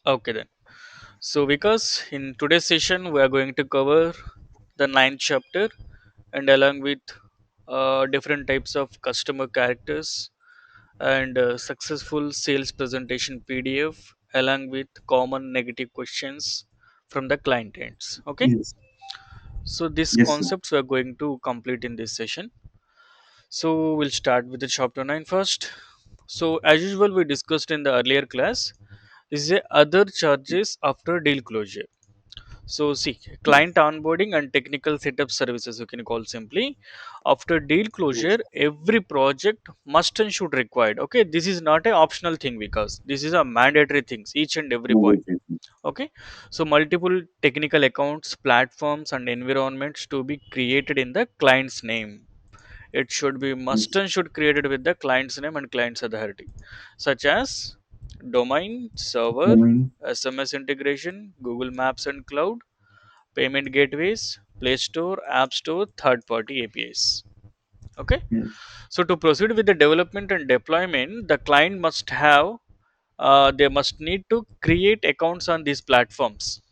Okay then. So because in today's session we are going to cover the ninth chapter and along with different types of customer characters and successful sales presentation PDF along with common negative questions from the client ends. Okay. Yes. So these Yes, sir. concepts we are going to complete in this session. So we'll start with the chapter 9 first. So as usual we discussed in the earlier class is a other charges after deal closure. So see, client onboarding and technical setup services you can call simply. After deal closure, Yes. every project must and should required. Okay, this is not a optional thing because this is a mandatory things each and every point. Mandatory. Okay, so multiple technical accounts, platforms, and environments to be created in the client's name. It should be must Yes. and should created with the client's name and client's authority, such as domain, server, Domain. SMS integration, Google Maps and cloud, payment gateways, Play Store, App Store, third party APIs. Okay, Yes. so to proceed with the development and deployment, the client must have they must need to create accounts on these platforms.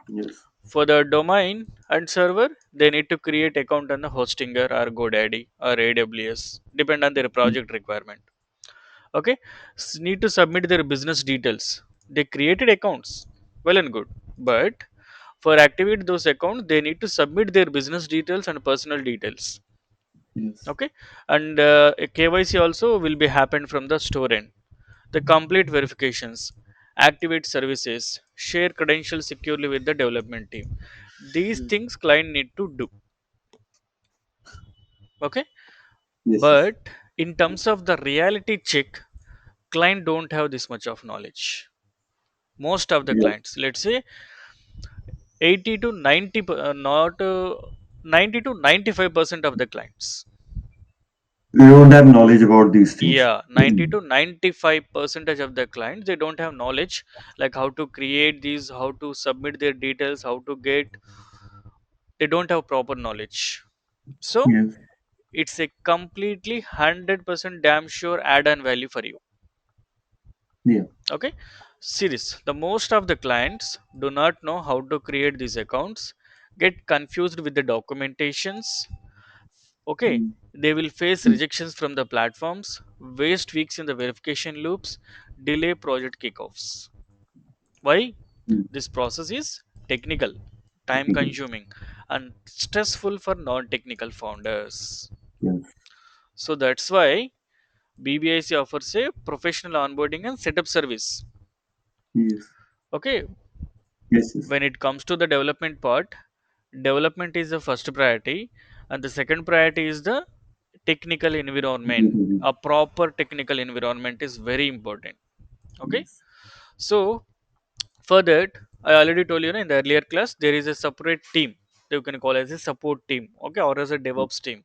Yes. For the domain and server, they need to create account on the Hostinger or GoDaddy or AWS, depend on their Yes. project requirement. Okay, need to submit their business details. They created accounts, well and good, but for activate those accounts, they need to submit their business details and personal details. Yes. Okay, and a KYC also will be happened from the store end. The complete verifications, activate services, share credentials securely with the development team. These Yes. things client need to do. Okay, Yes. Yes. but in terms of the reality check, client don't have this much of knowledge. Most of the Yeah. clients, let's say 80 to 90, not 90 to 95% of the clients. They don't have knowledge about these things. Yeah, 90 to 95 percentage of the clients they don't have knowledge like how to create these, how to submit their details, how to get. They don't have proper knowledge. So Yes. it's a completely 100% damn sure add-on value for you. Yeah. Okay, see this. The most of the clients do not know how to create these accounts, get confused with the documentations. Okay, Mm. they will face Mm. rejections from the platforms, waste weeks in the verification loops, delay project kickoffs. Why? Mm. This process is technical, time Technical. consuming, and stressful for non technical founders. Yes. So that's why BBIC offers a professional onboarding and setup service. Yes. Okay, Yes. Yes. when it comes to the development part, development is the first priority, and the second priority is the technical environment. Technical. A proper technical environment is very important. Okay, Yes. so for that, I already told you, in the earlier class, there is a separate team. You can call as a support team, okay, or as a DevOps team.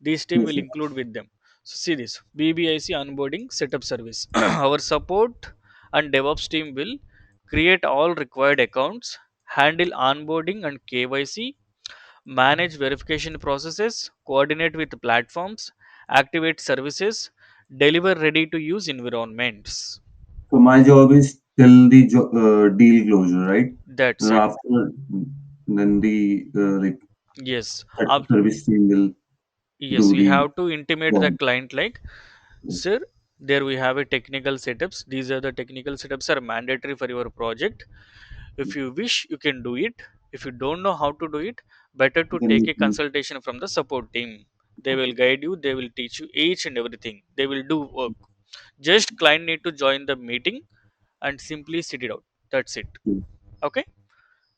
This team Yes. will Yes. include with them. So see this BBIC onboarding setup service. Our support and DevOps team will create all required accounts, handle onboarding and KYC, manage verification processes, coordinate with platforms, activate services, deliver ready to use environments. So my job is till the deal closure, right? That's And it. after, then the like Yes. service team will Yes, do we the have to intimate the one. client like, Yes. sir, there we have a technical setups. These are the technical setups are mandatory for your project. If you wish, you can do it. If you don't know how to do it, better to Then take you a can consultation from the support team. They support will it. guide you. They will teach you each and everything. They will do work. Just client need to join the meeting and simply sit it out. That's it. Yes. Okay.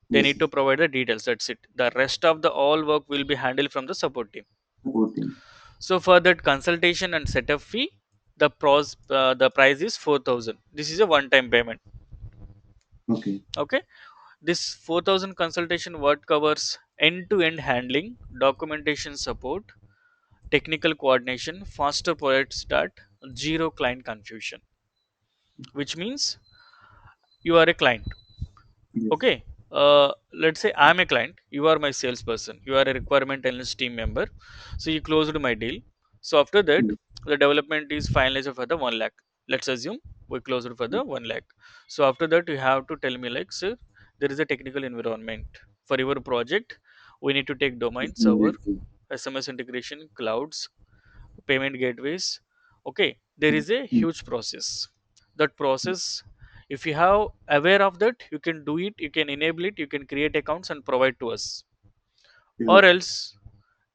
They Yes. need to provide the details. That's it. The rest of the all work will be handled from the support team. Supporting. So for that consultation and setup fee, the price is 4,000. This is a one-time payment. Okay. Okay, this 4,000 consultation what covers end-to-end handling, documentation support, technical coordination, faster project start, zero client confusion. Which means you are a client. Yes. Okay, let's say I'm a client. You are my salesperson. You are a requirement analyst team member. So you closed my deal. So after that, Yes. the development is finalized for the 1 lakh. Let's assume. we closed for the 1 lakh. So after that you have to tell me like, sir, there is a technical environment for your project. We need to take domain, server, SMS integration, clouds, payment gateways. Okay, there is a huge process. That process, if you have aware of that, you can do it, you can enable it, you can create accounts and provide to us. Yeah. Or else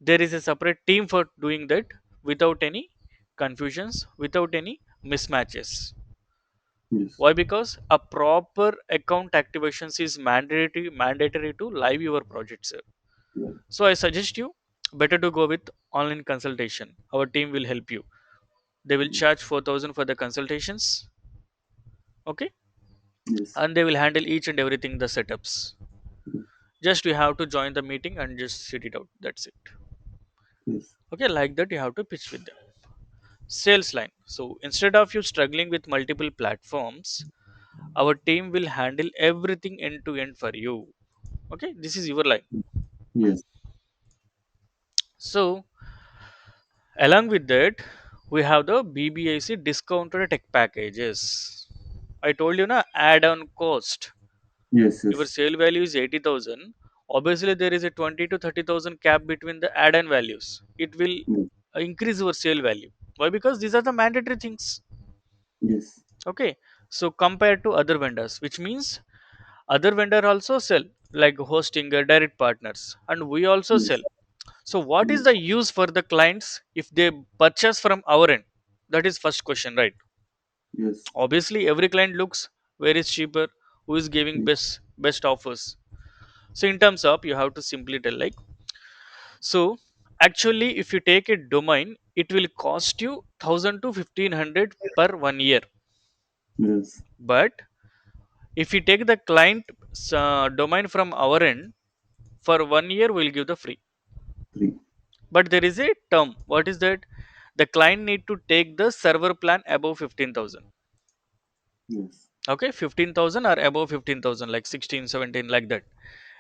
there is a separate team for doing that, without any confusions, without any mismatches. Yes. Why? Because a proper account activations is mandatory to live your project, sir. Yeah. So I suggest you better to go with online consultation. Our team will help you. They will charge 4,000 for the consultations. Okay, Yes. and they will handle each and everything, the setups. Just you have to join the meeting and just sit it out. That's it. Yes. Okay, like that you have to pitch with them. Sales line. So instead of you struggling with multiple platforms, our team will handle everything end to end for you. Okay, this is your line. Yes. So along with that, we have the BBIC discounted tech packages. I told you na, add-on cost. Yes. Your Yes. sale value is 80,000. Obviously there is a 20 to 30,000 cap between the add-on values. It will Yes. increase your sale value. Why? Because these are the mandatory things. Yes. Okay, so compared to other vendors, which means other vendor also sell, like hosting, direct partners, and we also sell. Yes. So what is Yes. the use for the clients if they purchase from our end? That is first question, right? Yes. Obviously every client looks where is cheaper, who is giving Yes. best offers. So in terms of, you have to simply tell like, so actually if you take a domain, it will cost you 1000 to 1500 per 1 year. Yes. But if you take the client domain from our end, for 1 year we'll give the free. Three. But there is a term. What is that? The client need to take the server plan above 15,000. Yes. Okay, 15,000 or above 15,000, like 16, 17, like that.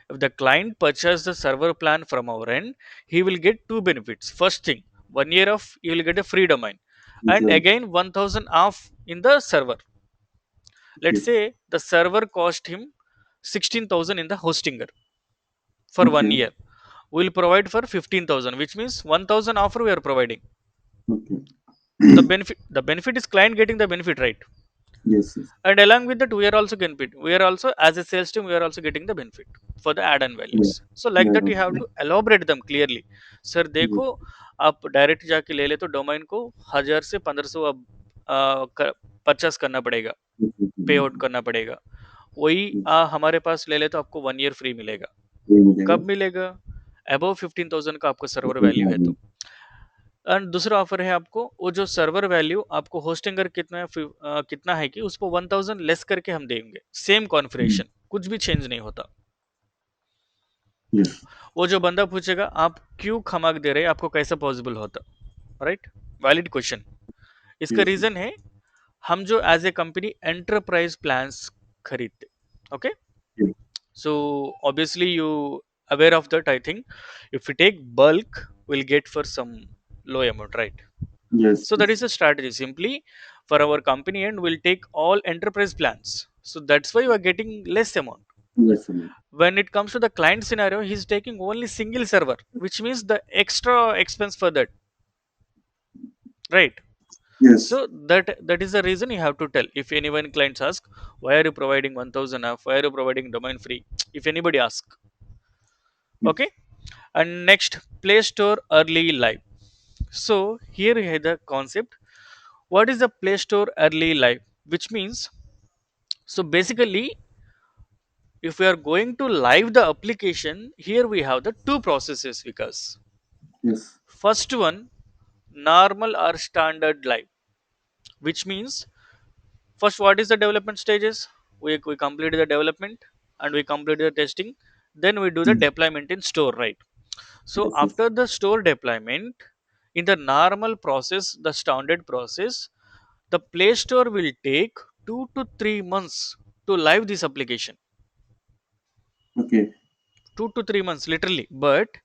If the client purchase the server plan from our end, he will get two benefits. First thing, 1 year of, you will get a free domain, and Yes. again 1,000 off in the server. Let's Okay. say the server cost him 16,000 in the hostinger for one Okay. year. We'll provide for 15,000, which means 1,000 offer we are providing. Okay. The benefit is client getting the benefit, right? Yes. Yes. And along with that, we are also, as a sales team, we are also getting the benefit for the add-on values. Yeah. So like Yeah. that you have to elaborate them clearly. Sir Yes. देखो, आप direct जाके ले ले तो domain को 1000 से 1500 अब purchase करना पड़ेगा, Yes. Yes. पे Yes. आउट करना पड़ेगा. वही Yes. हमारे पास ले ले तो आपको 1 ईयर फ्री मिलेगा. ये मिलेगा. कब मिलेगा? अबव 15,000 का आपको सर्वर Okay. वैल्यू है तो. एंड दूसरा ऑफर है आपको, वो जो सर्वर वैल्यू आपको होस्टिंगर कितना है, कितना है कि उसको 1000 लेस करके हम देंगे. सेम कॉन्फ़िगरेशन, कुछ भी चेंज नहीं होता. Yes. वो जो बंदा पूछेगा आप क्यों खमाक दे रहे हैं, आपको कैसा पॉसिबल होता, राइट? Valid question. इसका Yes. रीजन है, हम जो as a company enterprise plans खरीदते. Okay, Yes. so obviously you aware of that, I think. If we take bulk, we'll get for some low amount, right? Yes. So that is Yes. a strategy. Simply for our company and we'll take all enterprise plans. So that's why you are getting less amount. Yes. Aman. When it comes to the client scenario, he's taking only single server, which means the extra expense for that, right? Yes. So that is the reason you have to tell. If anyone clients ask, why are you providing 1000 off? Why are you providing domain free? If anybody ask, okay. Yes. And next, Play Store early live. So here you have the concept. What is the Play Store early live? Which means, so basically, if we are going to live the application, here we have the two processes. Because Yes. first one, normal or standard live, which means first what is the development stages, we complete the development and we complete the testing, then we do the Yes. deployment in store, right? So Yes. Yes. after the store deployment, in the normal process, the standard process, the Play Store will take 2 to 3 months to live this application. Okay. 2 to 3 months literally. But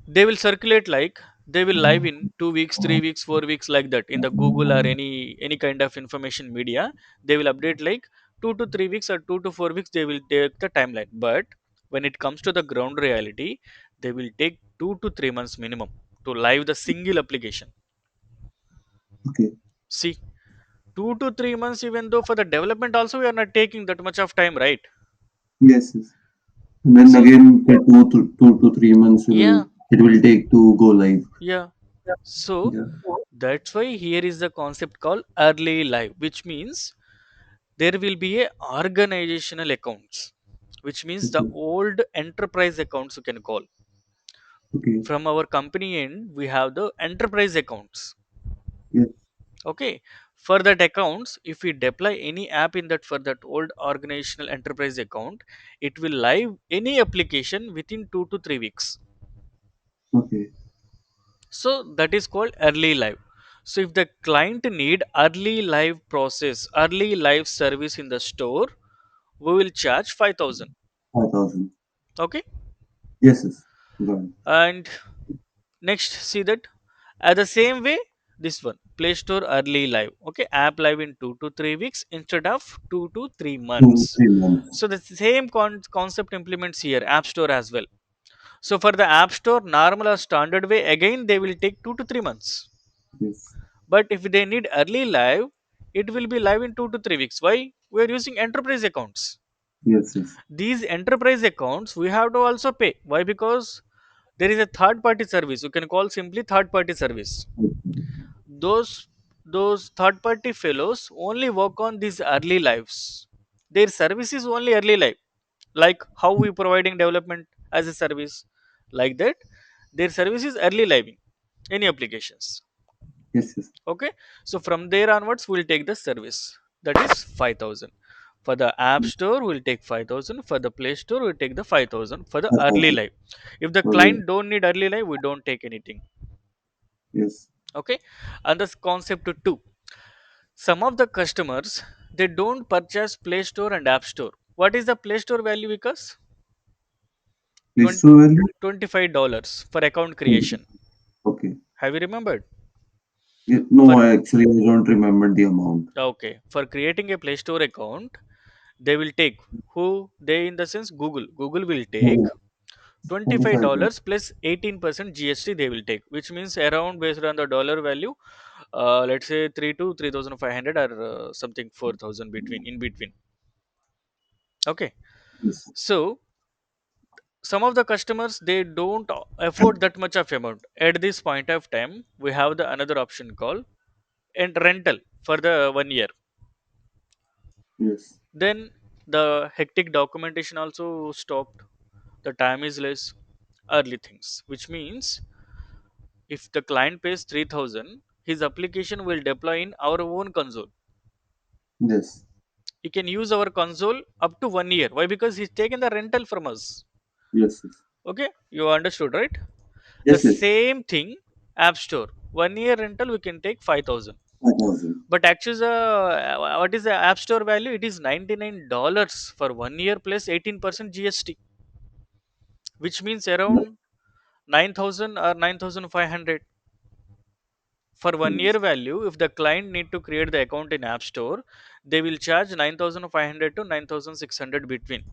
they will circulate like, they will live in 2 weeks, 3 weeks, 4 weeks, like that, in the Google or any kind of information media. They will update like 2 to 3 weeks or 2 to 4 weeks, they will take the timeline. But when it comes to the ground reality, they will take 2 to 3 months minimum to live the single application. Okay. See, 2 to 3 months, even though for the development also we are not taking that much of time, right? Yes, yes. And then So again, the 2 to 3 months yeah, will take to go live. yeah. So Yeah. that's why here is the concept called early live, which means there will be a organizational accounts, which means the Okay. old enterprise accounts, you can call. Okay. From our company end, we have the enterprise accounts. Yes. Okay, for that accounts, if we deploy any app in that, for that old organizational enterprise account, it will live any application within 2 to 3 weeks. Okay. So that is called early live. So if the client need early live process, early live service in the store, we will charge 5,000. 5,000. Okay. Yes, yes. Got it. And next, see that at the same way, this one Play Store early live. Okay, app live in 2 to 3 weeks instead of 2 to 3 Two, months. 3 months. So the same concept implements here, App Store as well. So for the App Store, normal or standard way, again they will take 2 to 3 months. Yes. But if they need early live, it will be live in 2 to 3 weeks. Why? We are using enterprise accounts. Yes, yes. These enterprise accounts we have to also pay. Why? Because there is a third party service. You can call simply third party service. Okay. Those third party fellows only work on these early lives. Their service is only early life. Like how we providing development as a service, like that, their service is early living any applications. Yes, yes. Okay, so from there onwards we'll take the service, that is 5,000. For the App Store we'll take 5,000, for the Play Store we'll take the 5,000 for the early 5,000. live. If the Okay. client don't need early live, we don't take anything. Yes. Okay. And the concept two, some of the customers, they don't purchase Play Store and App Store. What is the Play Store value? Because Play 20, Store value? $25 for account Okay. creation. Okay. Have you remembered? No, For I don't remember the amount. okay, for creating a Play Store account, they will take, who they, in the sense Google. Google will take Oh, $25 $25. plus 18% GST they will take, which means around, based on the dollar value, let's say 3 to 3,500 or something 4,000 between, in between. Okay. Yes. So some of the customers, they don't afford that much of amount. At this point of time, we have the another option called and rental for the 1 year. Yes. Then the hectic documentation also stopped. The time is less, early things, which means if the client pays 3,000, his application will deploy in our own console. Yes. He can use our console up to 1 year. Why? Because he's taken the rental from us. Yes. Yes. Okay, you understood, right? The Yes. Yes. same thing, App Store. 1 year rental we can take 5,000. 5,000. But actually, what is the App Store value? It is $99 for 1 year plus 18% GST, which means around 9,000 or 9,500 for 1 year Yes. value. If the client need to create the account in App Store, they will charge 9,500 to 9,600 between.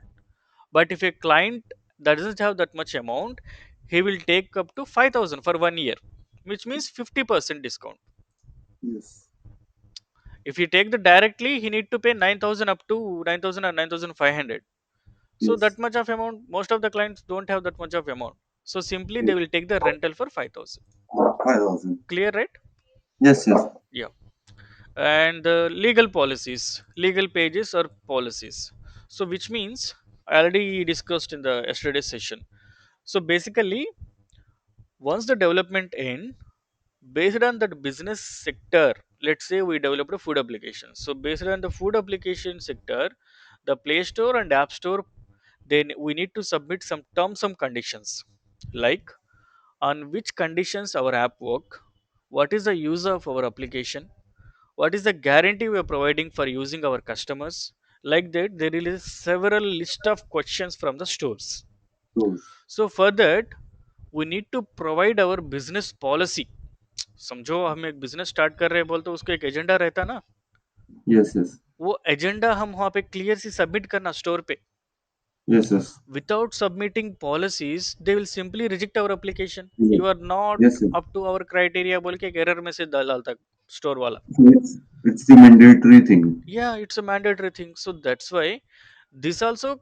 But if a client that doesn't have that much amount, he will take up to 5,000 for 1 year, which means 50% discount. Yes. If he take the directly, he need to pay 9,000 up to 9,000 or 9,500. So Yes. that much of amount, most of the clients don't have that much of amount. So simply they Yes. will take the rental for 5,000. 5,000. Clear, right? Yes. Yes. Yeah. And the legal policies, legal pages or policies. So which means I already discussed in the yesterday's session. So basically, once the development end, based on that business sector, let's say we developed a food application. So based on the food application sector, the Play Store and App Store, then we need to submit some terms and conditions, like on which conditions our app work, what is the use of our application, what is the guarantee we are providing for using our customers. Like that, there is several list of questions from the stores. Those. So for that, we need to provide our business policy. समझो हम एक business start कर रहे हैं बोलते उसका एक agenda रहता ना. Yes, yes, वो एजेंडा हम वहाँ पे क्लियर सी सबमिट करना स्टोर पे. yes, yes, Without submitting policies they will simply reject our application. yes, You are not yes, yes. up to our criteria बोल के एक एरर मैसेज डालता स्टोर वाला. It's the mandatory thing. Yeah, it's a mandatory thing. So that's why this also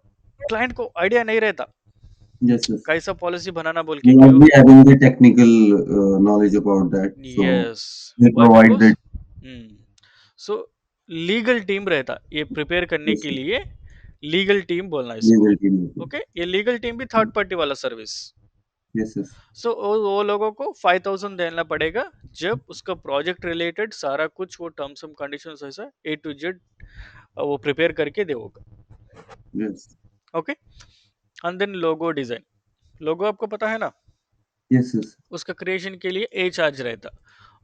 client को idea नहीं रहता Yes, yes. कैसा policy बनाना बोल They के might क्यों. be having the technical knowledge about that, so yes. they why provide because the so legal team रहता ये prepare करने yes, के लिए. लीगल टीम बोलना इसको. legal team. ओके, ये लीगल टीम भी थर्ड पार्टी वाला सर्विस. Yes, yes, सो वो लोगों को 5,000 देना पड़ेगा जब उसका प्रोजेक्ट रिलेटेड सारा कुछ वो टर्म्स एंड कंडीशंस ऐसा ए टू जेड वो प्रिपेयर करके देगा. yes, okay. And then logo design. Logo आपको पता है ना, yes, yes. उसका क्रिएशन के लिए ए चार्ज रहता.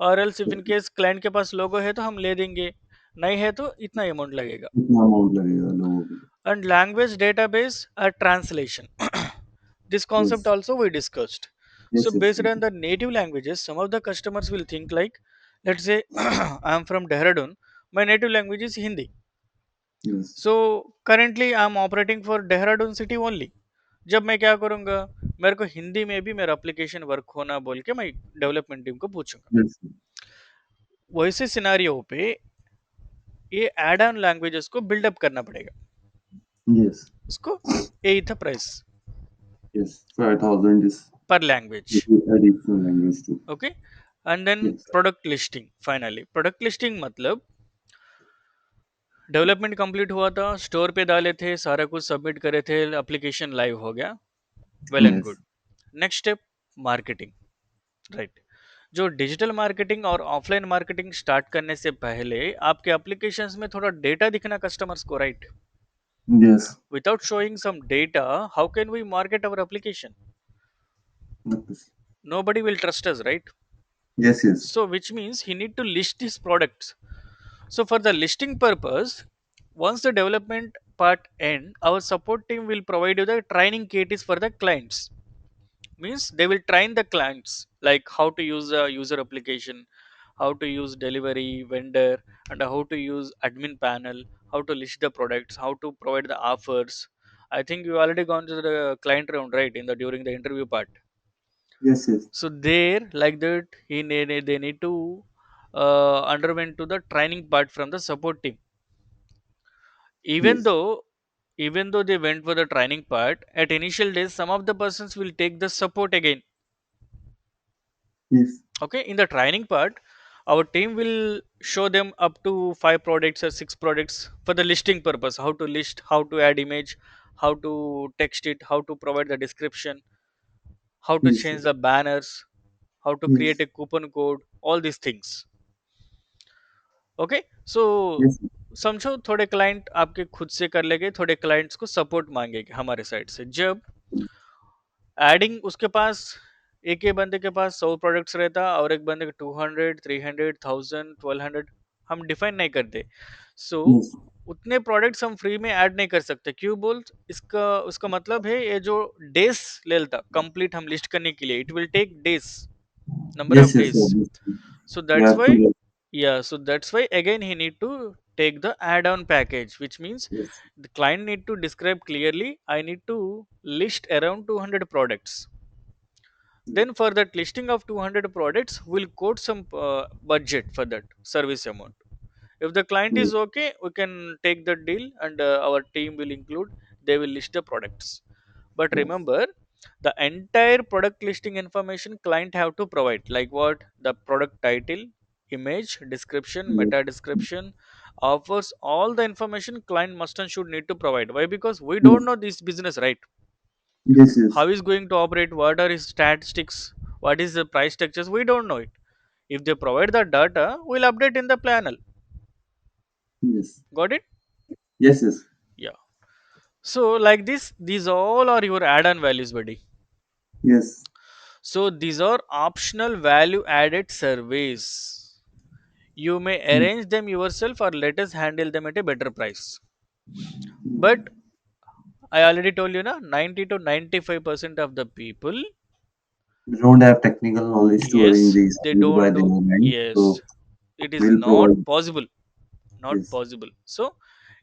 और else if in case client के पास लोगो है तो हम ले देंगे, नहीं है तो इतना अमाउंट लगेगा. कितना अमाउंट लगेगा लोगों को? And language database translation. This concept Yes, also we discussed. So yes, yes, based on the native languages, some of the customers will think like, let's say I'm from Dehradun, my native language is Hindi. yes, So currently I'm operating for Dehradun city only. जब मैं क्या करूंगा, मेरे को हिंदी में भी मेरा application work होना बोल के मैं डेवलपमेंट टीम को पूछूंगा. yes, वैसे सिनारियो पे ये एड ऑन लैंग्वेजेस को बिल्डअप करना पड़ेगा. yes, उसको ए था price yes. 5,000 is per language. the additional language too. Okay. And then Yes, product listing. Finally product listing मतलब डेवलपमेंट कंप्लीट हुआ था, स्टोर पे डाले थे, सारा कुछ सबमिट करे थे, एप्लीकेशन लाइव हो गया. Well and yes, good. Next step marketing. Right. जो डिजिटल मार्केटिंग और ऑफलाइन मार्केटिंग स्टार्ट करने से पहले आपके एप्लीकेशंस में थोड़ा डेटा दिखना कस्टमर्स को. Right. yes, without showing some data how can we market our application. yes, Nobody will trust us, right? yes, yes, So which means he need to list these products. So for the listing purpose, once the development part end, our support team will provide you the training kits for the clients. Means they will train the clients like how to use a user application, how to use delivery vendor, and how to use admin panel, how to list the products, how to provide the offers. I think you already gone to the client round, right, in the during the interview part. yes, yes, So there, like that, they need to underwent to the training part from the support team. Even yes, though, even though they went for the training part, at initial days, some of the persons will take the support again. yes, Okay, in the training part, our team will show them up to 5 products or 6 products for the listing purpose. How to list, how to add image, how to text it, how to provide the description, how to yes, change the banners, how to create yes, a coupon code, all these things. Okay. So yes, समझो थोड़े client आपके खुद से कर लेंगे, थोड़े clients को support मांगेंगे हमारे साइड से. जब एडिंग उसके पास एक ही बंदे के पास 100 प्रोडक्ट्स रहता और एक बंदे के 200 300 1000 1200 हम डिफाइन नहीं करते. सो yes, उतने प्रोडक्ट्स हम फ्री में ऐड नहीं कर सकते. क्यों बोल, इसका उसका मतलब है ये जो डेज ले लेता कंप्लीट हम लिस्ट करने के लिए, it will take days, number of yes, yes, days. obviously. So You that's have to why, get yeah, so that's why again he need to take the add-on package, which means yes, the client need to describe clearly, I need to list around 200 products. yes, Then for that listing of 200 products, we'll quote some budget for that service amount. If the client yes, is okay, we can take the deal and our team will include, they will list the products. But yes, remember, the entire product listing information client have to provide, like what the product title, image, description, yes, meta description, offers, all the information client must and should need to provide. Why? Because we yes, don't know this business, right? yes, How yes, is going to operate? What are his statistics? What is the price structures? We don't know it. If they provide the data, we'll update in the panel. yes, Got it? yes, yes, Yeah. So like this, these all are your add-on values, buddy. yes, So these are optional value added surveys. You may yes, arrange them yourself or let us handle them at a better price. But I already told you na 90 to 95% of the people They don't have technical knowledge to arrange Yes, these they things by don't their do. end, so Yes, it is we'll not provide. possible. Not Yes, possible. So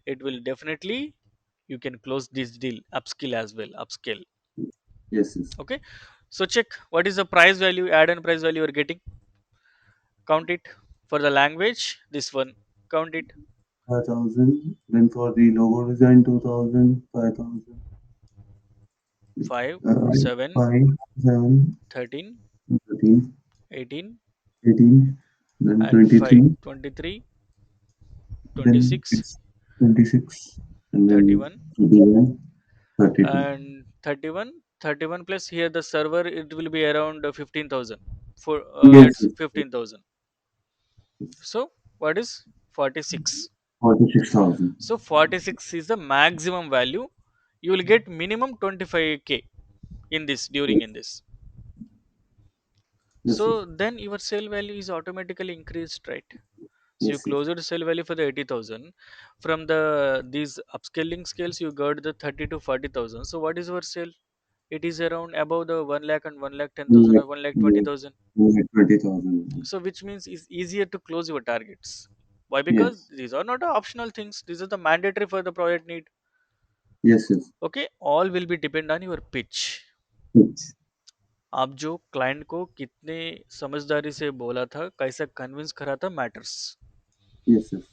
it will definitely, you can close this deal, upskill as well, upscale. yes, yes. Okay. So check what is the price value, add and price value you are getting. Count it for the language. This one, count it. 5,000. Then for the logo design, 2,000, 5,000. 5, Uh, 7, 5, 7, 13, 13, 18, 18, then and 5, 23, 23, then 26, it's 26, and then 31, 31, 32. and 31. 31 plus here the server, it will be around 15,000. For Yes, let's yes, yes, 15,000. yes. So what is 46? 46,000. So 46 is the maximum value. You will get minimum 25k in this, during in Yes, this. yes, yes, So then your sale value is automatically increased, right? So you yes, yes, close the sale value for the 80,000. From the these upscaling scales, you got the 30 to 40,000. So what is your sale? It is around above the 1 lakh and 1 lakh 10,000 like, or 1 lakh yeah, 20,000. like 20,000. So which means it's easier to close your targets. Why? Because Yes, these are not optional things. These are the mandatory for the project need. yes, yes. Okay, all will be depend on your pitch. Yes, आप जो client को कितने समझदारी से बोला था, कैसा convince करा था, मैटर्स. yes, yes,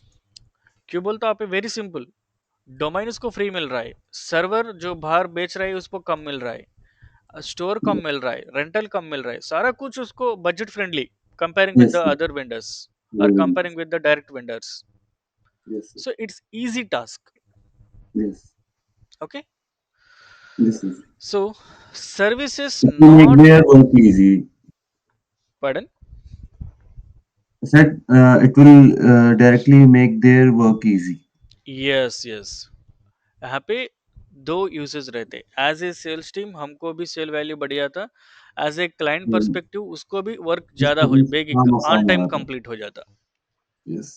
क्यों बोलता आप, वेरी सिंपल. डोमाइन उसको फ्री मिल रहा है, सर्वर जो बाहर बेच रहा है उसको कम मिल रहा है, स्टोर कम yes, मिल रहा है, रेंटल कम मिल रहा है, सारा कुछ उसको budget friendly, comparing with yes, the yes, other vendors और very nice. Comparing with the direct vendors. Yes, yes, So it's easy task. yes, Okay. yes, yes. So services It will make not, their work easy. pardon. I said it will directly make their work easy. Yes, yes. यहाँ पे दो uses रहते. As a sales team हमको भी cell value बढ़िया था, as a client Hmm. Perspective उसको भी वर्क ज़्यादा उसको हो, भी बेग काम ऑन आसान टाइम हो रहा है. कंप्लीट हो जाता. Yes,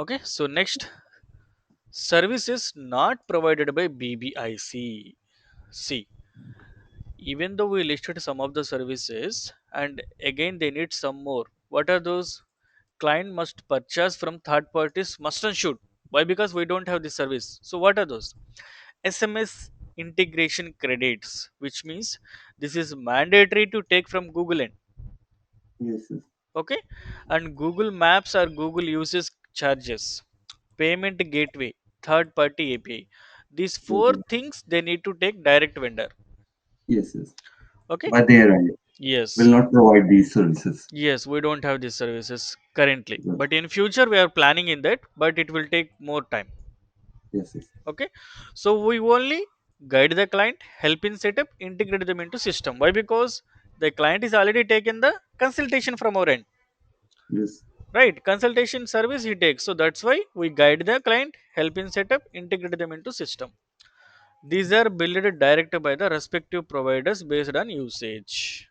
okay, so next, services not provided by BBIC. See, even though we listed some of the services, and again they need some more. What are those? Client must purchase from third parties, must and should. Why? Because we don't have this service. So what are those? SMS integration credits, which means this is mandatory to take from Google end. yes, yes, Okay, and Google Maps or Google uses charges, payment gateway, third party API. These four okay. things they need to take direct vendor. Yes, yes. Okay. By their end, will Yes. not provide these services. Yes, we don't have these services currently, Yes, but in future we are planning in that, but it will take more time. yes, yes, Okay, so we only guide the client, help in setup, integrate them into system. Why? Because the client is already taken the consultation from our end, yes, right? Consultation service he takes, so that's why we guide the client, help in setup, integrate them into system. These are billed direct by the respective providers based on usage.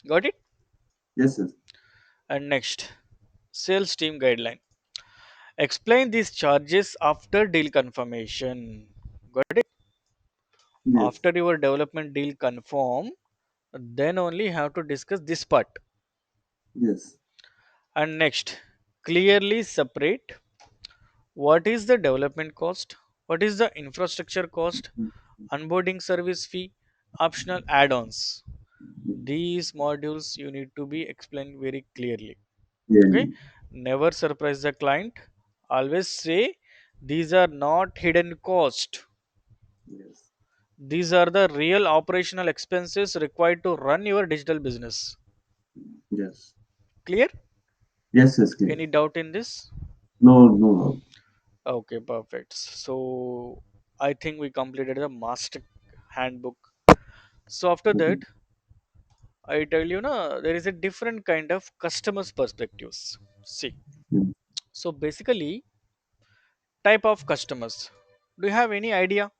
Got it? yes, yes, And next, sales team guideline. Explain these charges after deal confirmation. Got it? yes, After your development deal confirm, then only have to discuss this part. yes, And next, clearly separate what is the development cost, what is the infrastructure cost, onboarding service fee, optional add-ons. These modules you need to be explained very clearly. Okay, clearly. never surprise the client. Always say these are not hidden cost. Yes, These are the real operational expenses required to run your digital business. yes, Clear? yes, yes, clear. Any doubt in this? No, no, no. Okay, perfect. So I think we completed the master handbook. So after Okay. that, I tell you now there is a different kind of customers perspectives. See, Mm. so basically type of customers. Do you have any idea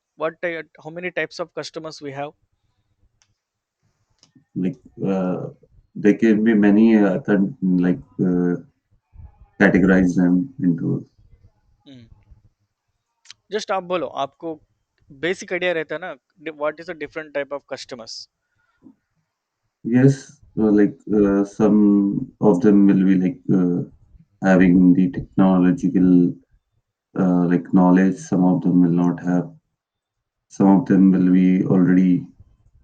how many types of customers we have? Like there can be many categorize them into. Hmm. Just आप बोलो, आपको basic idea रहता है ना, what is the different type of customers. Yes, some of them will be having the technological knowledge. Some of them will not have. Some of them will be already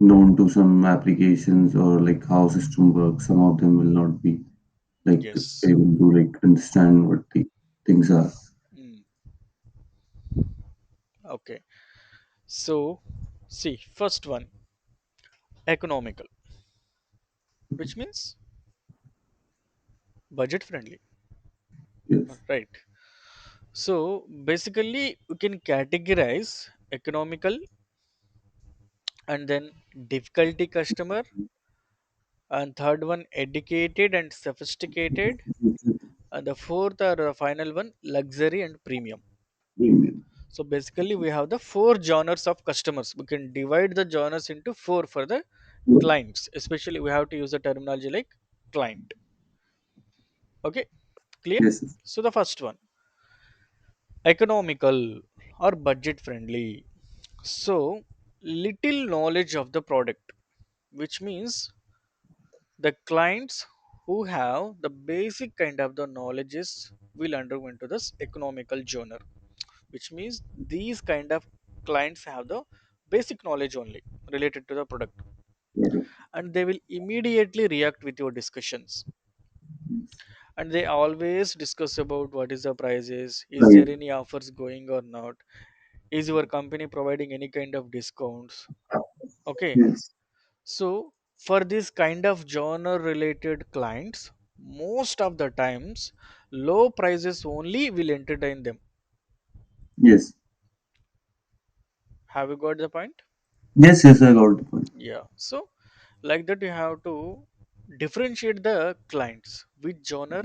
known to some applications or like how system works. Some of them will not be like Yes. able to understand what the things are. Mm, okay. So, see, first one, economical, which means budget friendly, Yes, right? So, basically, we can categorize economical and then difficulty customer, and third one, educated and sophisticated, and the fourth or the final one, luxury and premium. email. So, basically, we have the four genres of customers. We can divide the genres into four for the clients, especially we have to use the terminology like client. Okay, clear? Yes, yes, So the first one, economical or budget friendly. So little knowledge of the product, which means the clients who have the basic kind of the knowledges will undergo into this economical genre, which means these kind of clients have the basic knowledge only related to the product, correct. and they will immediately react with your discussions, Yes. and they always discuss about what is the prices, is Right. there any offers going or not, is your company providing any kind of discounts. Okay, Yes. so for this kind of genre related clients, most of the times low prices only will entertain them. Yes. Have you got the point? Yes. Yes. I got the point. Yeah, so like that you have to differentiate the clients which genre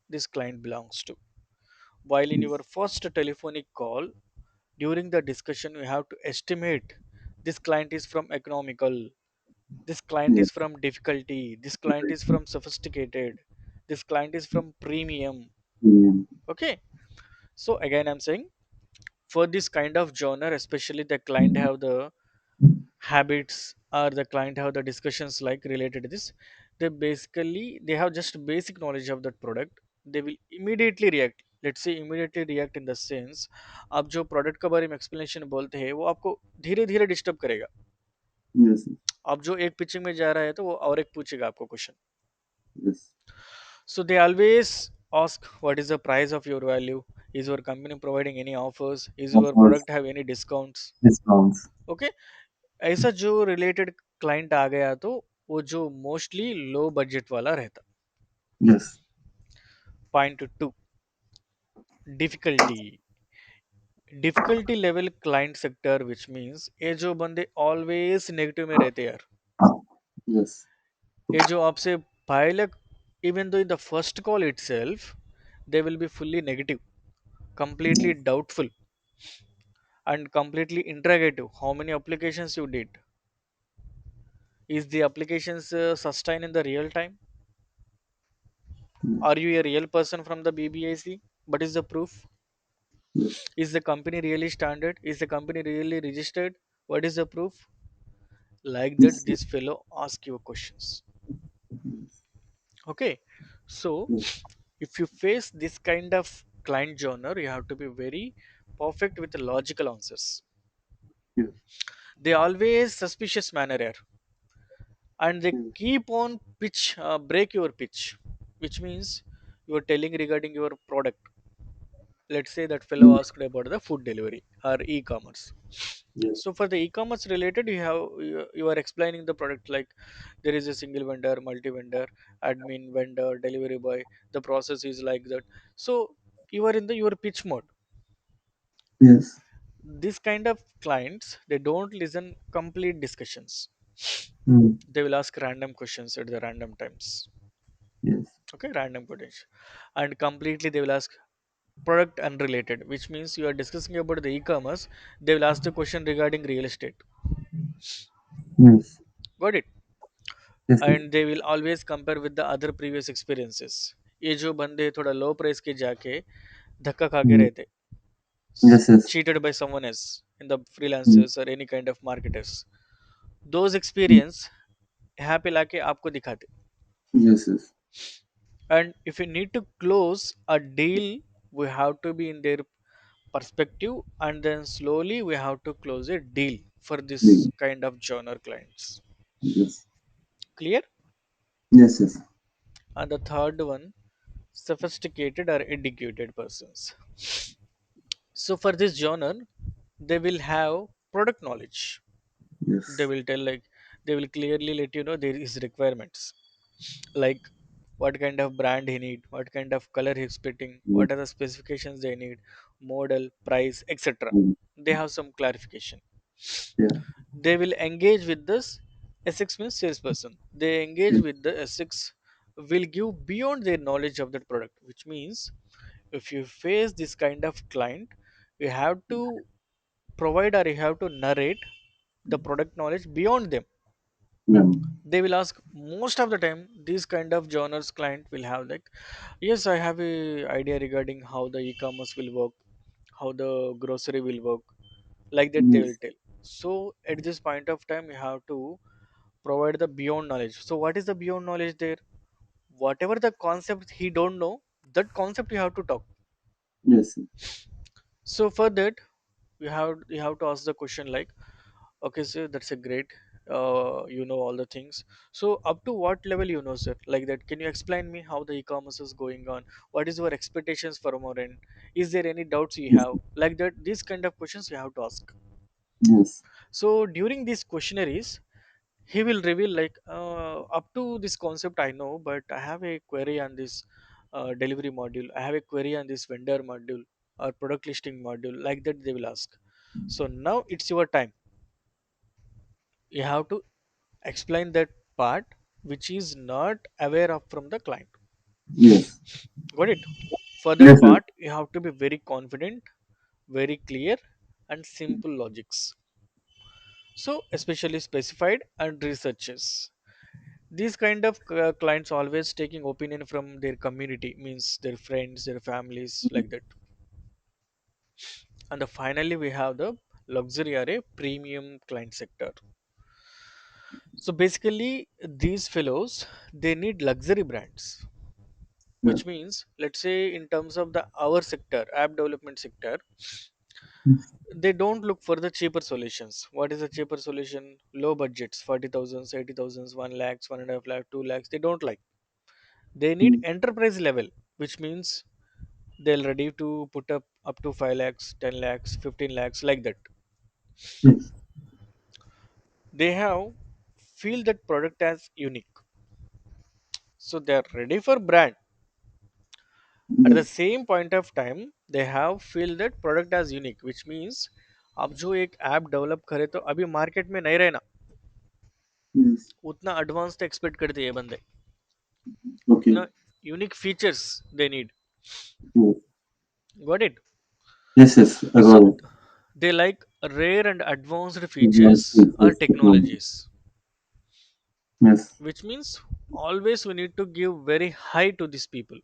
this client belongs to. While in your Yes. first telephonic call, during the discussion, you have to estimate this client is from economical, this client is Yes. from difficulty, this client is from sophisticated, this client is from premium. Mm, Okay, so again, I'm saying for this kind of genre, especially the client have the habits or the client have the discussions like related to this, they have just basic knowledge of that product. They will immediately react, let's say immediately react in the sense, आप जो product के बारे में explanation बोलते हैं वो आपको धीरे धीरे डिस्टर्ब करेगा। yes. आप जो एक पिचिंग में जा रहा है तो वो और एक पूछेगा आपको question. Yes. So they always ask what is the price of your value, is your company providing any offers, is Of your course. product have any discounts. Discounts. Okay, ऐसा जो रिलेटेड क्लाइंट आ गया तो वो जो mostly low budget वाला रहता। Yes. Point two, difficulty, difficulty level client sector, which means ये जो बंदे ऑलवेज नेगेटिव में रहते हैं यार, Yes. ये जो आपसे पहले, even though in the first call itself they will be fully negative, completely Yes. doubtful, and completely interrogative. How many applications you did? Is the applications sustained in the real time? Yes. Are you a real person from the BBIC? What is the proof? Yes. Is the company really standard? Is the company really registered? What is the proof? Like that, Yes. this fellow ask you questions. Yes. Okay, so Yes. if you face this kind of client genre, you have to be very perfect with the logical answers. Yes. They always suspicious manner here, and they Yes. keep on break your pitch, which means you are telling regarding your product. Let's say that fellow Yes. asked about the food delivery or e-commerce. Yes. So for the e-commerce related, you are explaining the product like there is a single vendor, multi vendor, admin, vendor, delivery boy, the process is like that. So you are in the your pitch mode. Yes. This kind of clients, they don't listen complete discussions. Mm, They will ask random questions at the random times. yes. Okay, random potential, and completely they will ask product unrelated, which means you are discussing about the e-commerce, they will ask the question regarding real estate. Yes. Got it? Yes. Yes. And they will always compare with the other previous experiences. ये जो बंदे थोड़ा लो price के जाके धक्का खा के Mm, रहते, yes. Yes. cheated by someone else in the Mm, freelancers or any kind of marketers, those experience यहाँ पे लाके आपको दिखाते. Yes, yes. And if we need to close a deal, we have to be in their perspective, and then slowly we have to close a deal for this Yeah. kind of genre clients. Yes. Clear? Yes, yes. And the third one, sophisticated or educated persons. So for this genre, they will have product knowledge. They Yes. will tell like, they will clearly let you know there is requirements, like what kind of brand he need, what kind of color he's fitting, Yes. what are the specifications they need, model, price, etc. Mm. They have some clarification. Yeah. They will engage with this. Essex means salesperson. They engage Yes. with the Essex will give beyond their knowledge of that product, which means if you face this kind of client, you have to provide or you have to narrate the product knowledge beyond them. Yeah. They will ask most of the time, these kind of genres client will have like, yes, I have a idea regarding how the e-commerce will work, how the grocery will work, like that they will Yes. tell. So at this point of time you have to provide the beyond knowledge. So what is the beyond knowledge there? Whatever the concept he don't know, that concept you have to talk. Yes. So for that, you have to ask the question like, okay sir, that's a great, you know all the things. So up to what level you know, sir, like that, can you explain me how the e-commerce is going on? What is your expectations from our end? Is there any doubts you Yes. have, like that? These kind of questions you have to ask. Yes. So during these questionnaires, he will reveal like, up to this concept I know, but I have a query on this delivery module, I have a query on this vendor module or product listing module, like that they will ask. So now it's your time. You have to explain that part which is not aware of from the client. Yes. Got it? For that Yes. Yes. part you have to be very confident, very clear, and simple logics. So especially specified and researches. These kind of clients always taking opinion from their community, means their friends, their families, like that. And finally we have the luxury or a premium client sector. So basically these fellows, they need luxury brands, Yeah. which means let's say in terms of the our sector, app development sector, Yes. they don't look for the cheaper solutions. What is a cheaper solution? Low budgets, 40,000, 80,000, 1 lakhs, 1.5 lakh, 2 lakhs, they don't like. They need Mm. enterprise level, which means they'll ready to put up to 5 lakhs, 10 lakhs, 15 lakhs, like that. Yes. They have feel that product as unique, so they are ready for brand. At the Yes. same point of time they have feel that product as unique, which means अब जो एक app develop करे तो अभी market में नहीं रहना, Yes. उतना एडवांस एक्सपेक्ट करते हैं ये बंदे, Okay. उतना unique features they need. Yes. Got it? Yes. Yes. I So got it. they like rare and advanced Advanced features or features, technology. technologies, Yes. which means always we need to give very high to these people.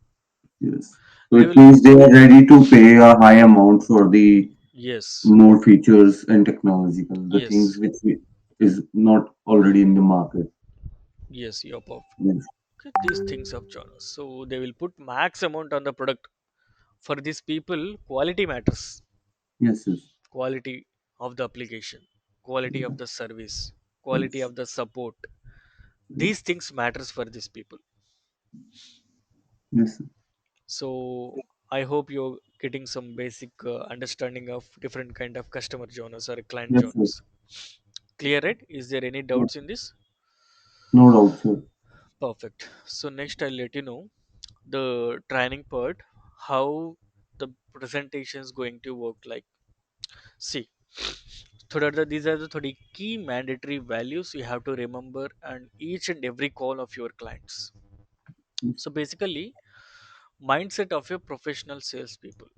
Yes. So They it will, means they are ready to pay a high amount for the yes, more features and technological, the things yes, which is not already in the market. yes, you're perfect. Yes. Okay, these things of genres. So they will put max amount on the product. For these people, quality matters. Yes. Yes. Quality of the application, quality Yeah. of the service, quality Yes. of the support. Yes. These things matters for these people. Yes. So I hope you're getting some basic understanding of different kind of customer genres or client Yes. Yes. genres. Clear it? Is there any Yeah. doubts in this? No doubt, sir. Perfect. So next I'll let you know the training part, how the presentation is going to work like. See, these are the 30 key mandatory values you have to remember and each and every call of your clients. Yes. So basically, mindset of your professional salespeople.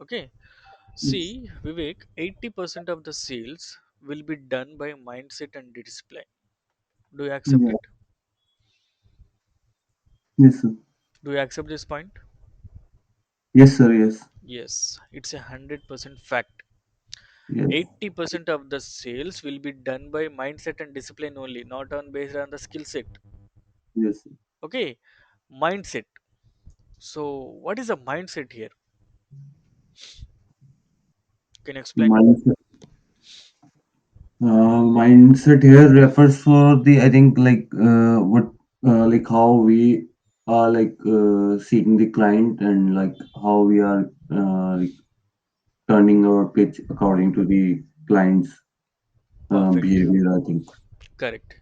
Okay. Yes. See, Vivek, 80% of the sales will be done by mindset and display. Do you accept Yeah. it? Yes, sir. Do you accept this point? Yes, sir. Yes. Yes, it's 100% fact. Yes. 80% of the sales will be done by mindset and discipline only, not on based on the skill set. Yes. Okay, mindset. So, what is a mindset here? Can you explain? Mindset. Mindset here refers for the, I think, like what like how we are like seeing the client, and like how we are like turning our pitch according to the client's Perfect. behavior, I think. Correct.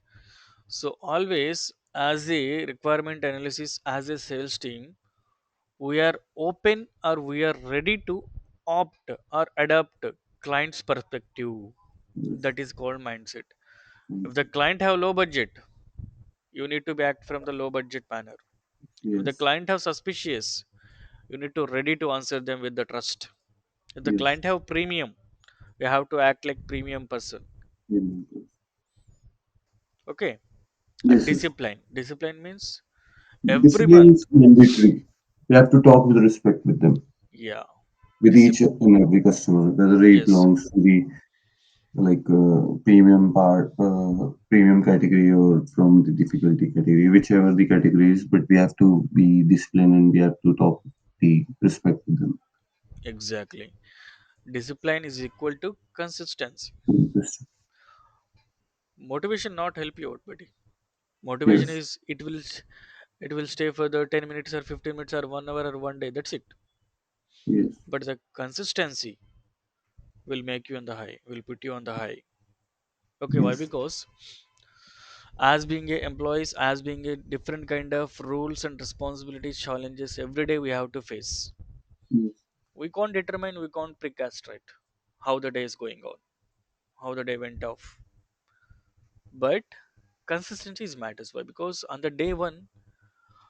So, always as a requirement analysis, as a sales team, we are open or we are ready to opt or adapt client's perspective. Yes. That is called mindset. If the Mindset. client have low budget, you need to be act from the low budget manner. If the Yes. client have suspicious, you need to ready to answer them with the trust. If the Yes. client have premium, you have to act like premium person. Yes. Okay. And Yes. Yes. discipline means every Discipline month. is mandatory. You have to talk with respect with them, Yeah. with each Discipline. and every customer, whether it Yes. belongs to the like premium part, premium category, or from the difficulty category, whichever the category is. But we have to be disciplined, and we have to talk with the respect with them. Exactly. Discipline is equal to consistency. Yes. Motivation not help you out, buddy. Motivation Yes. is it will stay for the 10 minutes or 15 minutes or 1 hour or 1 day. That's it. Yes. But the consistency will make you on the high, will put you on the high. Okay, why? Yes. Because as being a employees, as being a different kind of rules and responsibilities, challenges every day we have to face. Yes. We can't determine, we can't precast right how the day is going on, how the day went off. But consistency is matters. Why? Because on the day one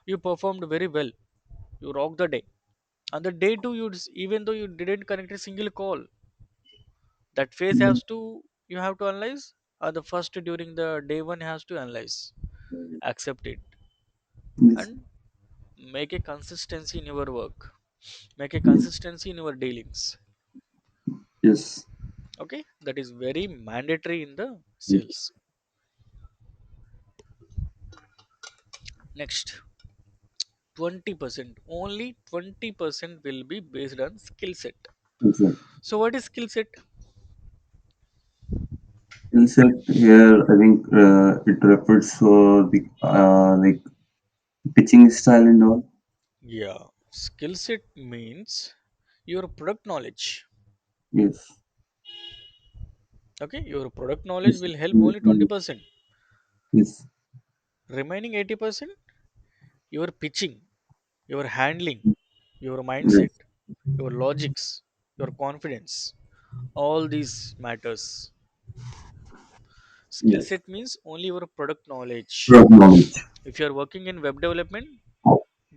you performed very well, you rocked the day. On the day two, even though you didn't connect a single call, that phase has to you have to analyze. Or the first during the day one has to analyze, accept it, Yes. and make a consistency in your work, make a consistency in your dealings. Yes. Okay, that is very mandatory in the Yes. sales. Next, 20%, only 20% will be based on skill set. Exactly. So what is skill set? Skill set here, I think it refers for the like pitching style and all. Yeah, skill set means your product knowledge. Yes. Okay, your product knowledge Yes. will help Yes. only 20%. Yes. Remaining 80%, your pitching, your handling, your mindset, Yes. your logics, your confidence, all these matters. Skill Yes. set means only your product knowledge. Product knowledge. If you are working in web development,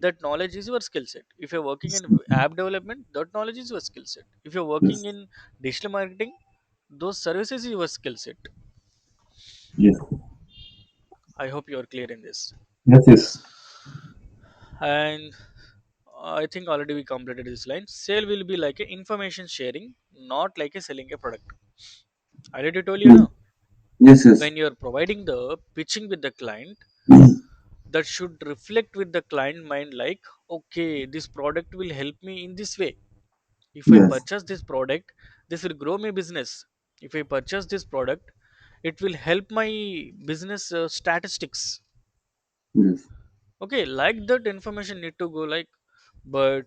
that knowledge is your skill set. If you're working in app development, that knowledge is your skill set. If you're working Yes. in digital marketing, those services is your skill set. Yes. I hope you are clear in this. Yes. Yes. And I think already we completed this line. Sale will be like a information sharing, not like a selling a product. I already told you Yes. now. Yes. Yes. When you're providing the pitching with the client, that should reflect with the client mind like, okay, this product will help me in this way. If I Yes. purchase this product, this will grow my business. If I purchase this product, it will help my business statistics. Yes. Okay, like that information need to go like, but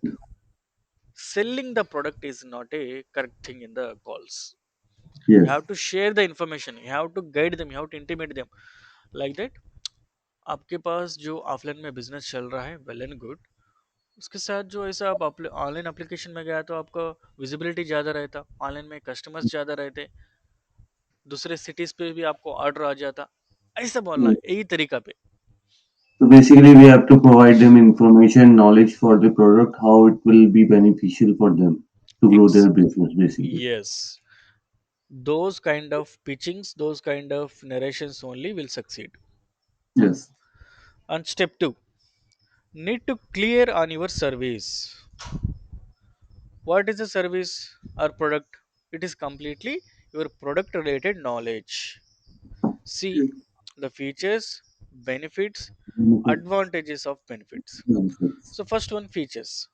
selling the product is not a correct thing in the calls. You Yes. have to share the information, you have to guide them, you have to intimate them like that. आपके पास जो offline में business चल रहा है well and good, उसके साथ जो ऐसा आप ऑनलाइन एप्लीकेशन में गया तो आपका विजिबिलिटी ज़्यादा रहता, ऑनलाइन में कस्टमर्स ज़्यादा रहते, दूसरे सिटीज़ पे भी आपको ऑर्डर आ जाता, ऐसा बोलना Yes. है यही तरीका पे. So basically, we have to provide them information, knowledge for the product, how it will be beneficial for them to grow Ex- their business, basically. yes, those kind of pitchings, those kind of narrations only will succeed. Yes. And step 2, need to clear on your service. What is the service or product? It is completely your product related knowledge. See Yes. the features, benefits, Benefits. advantages of benefits. Benefits. So first one, features.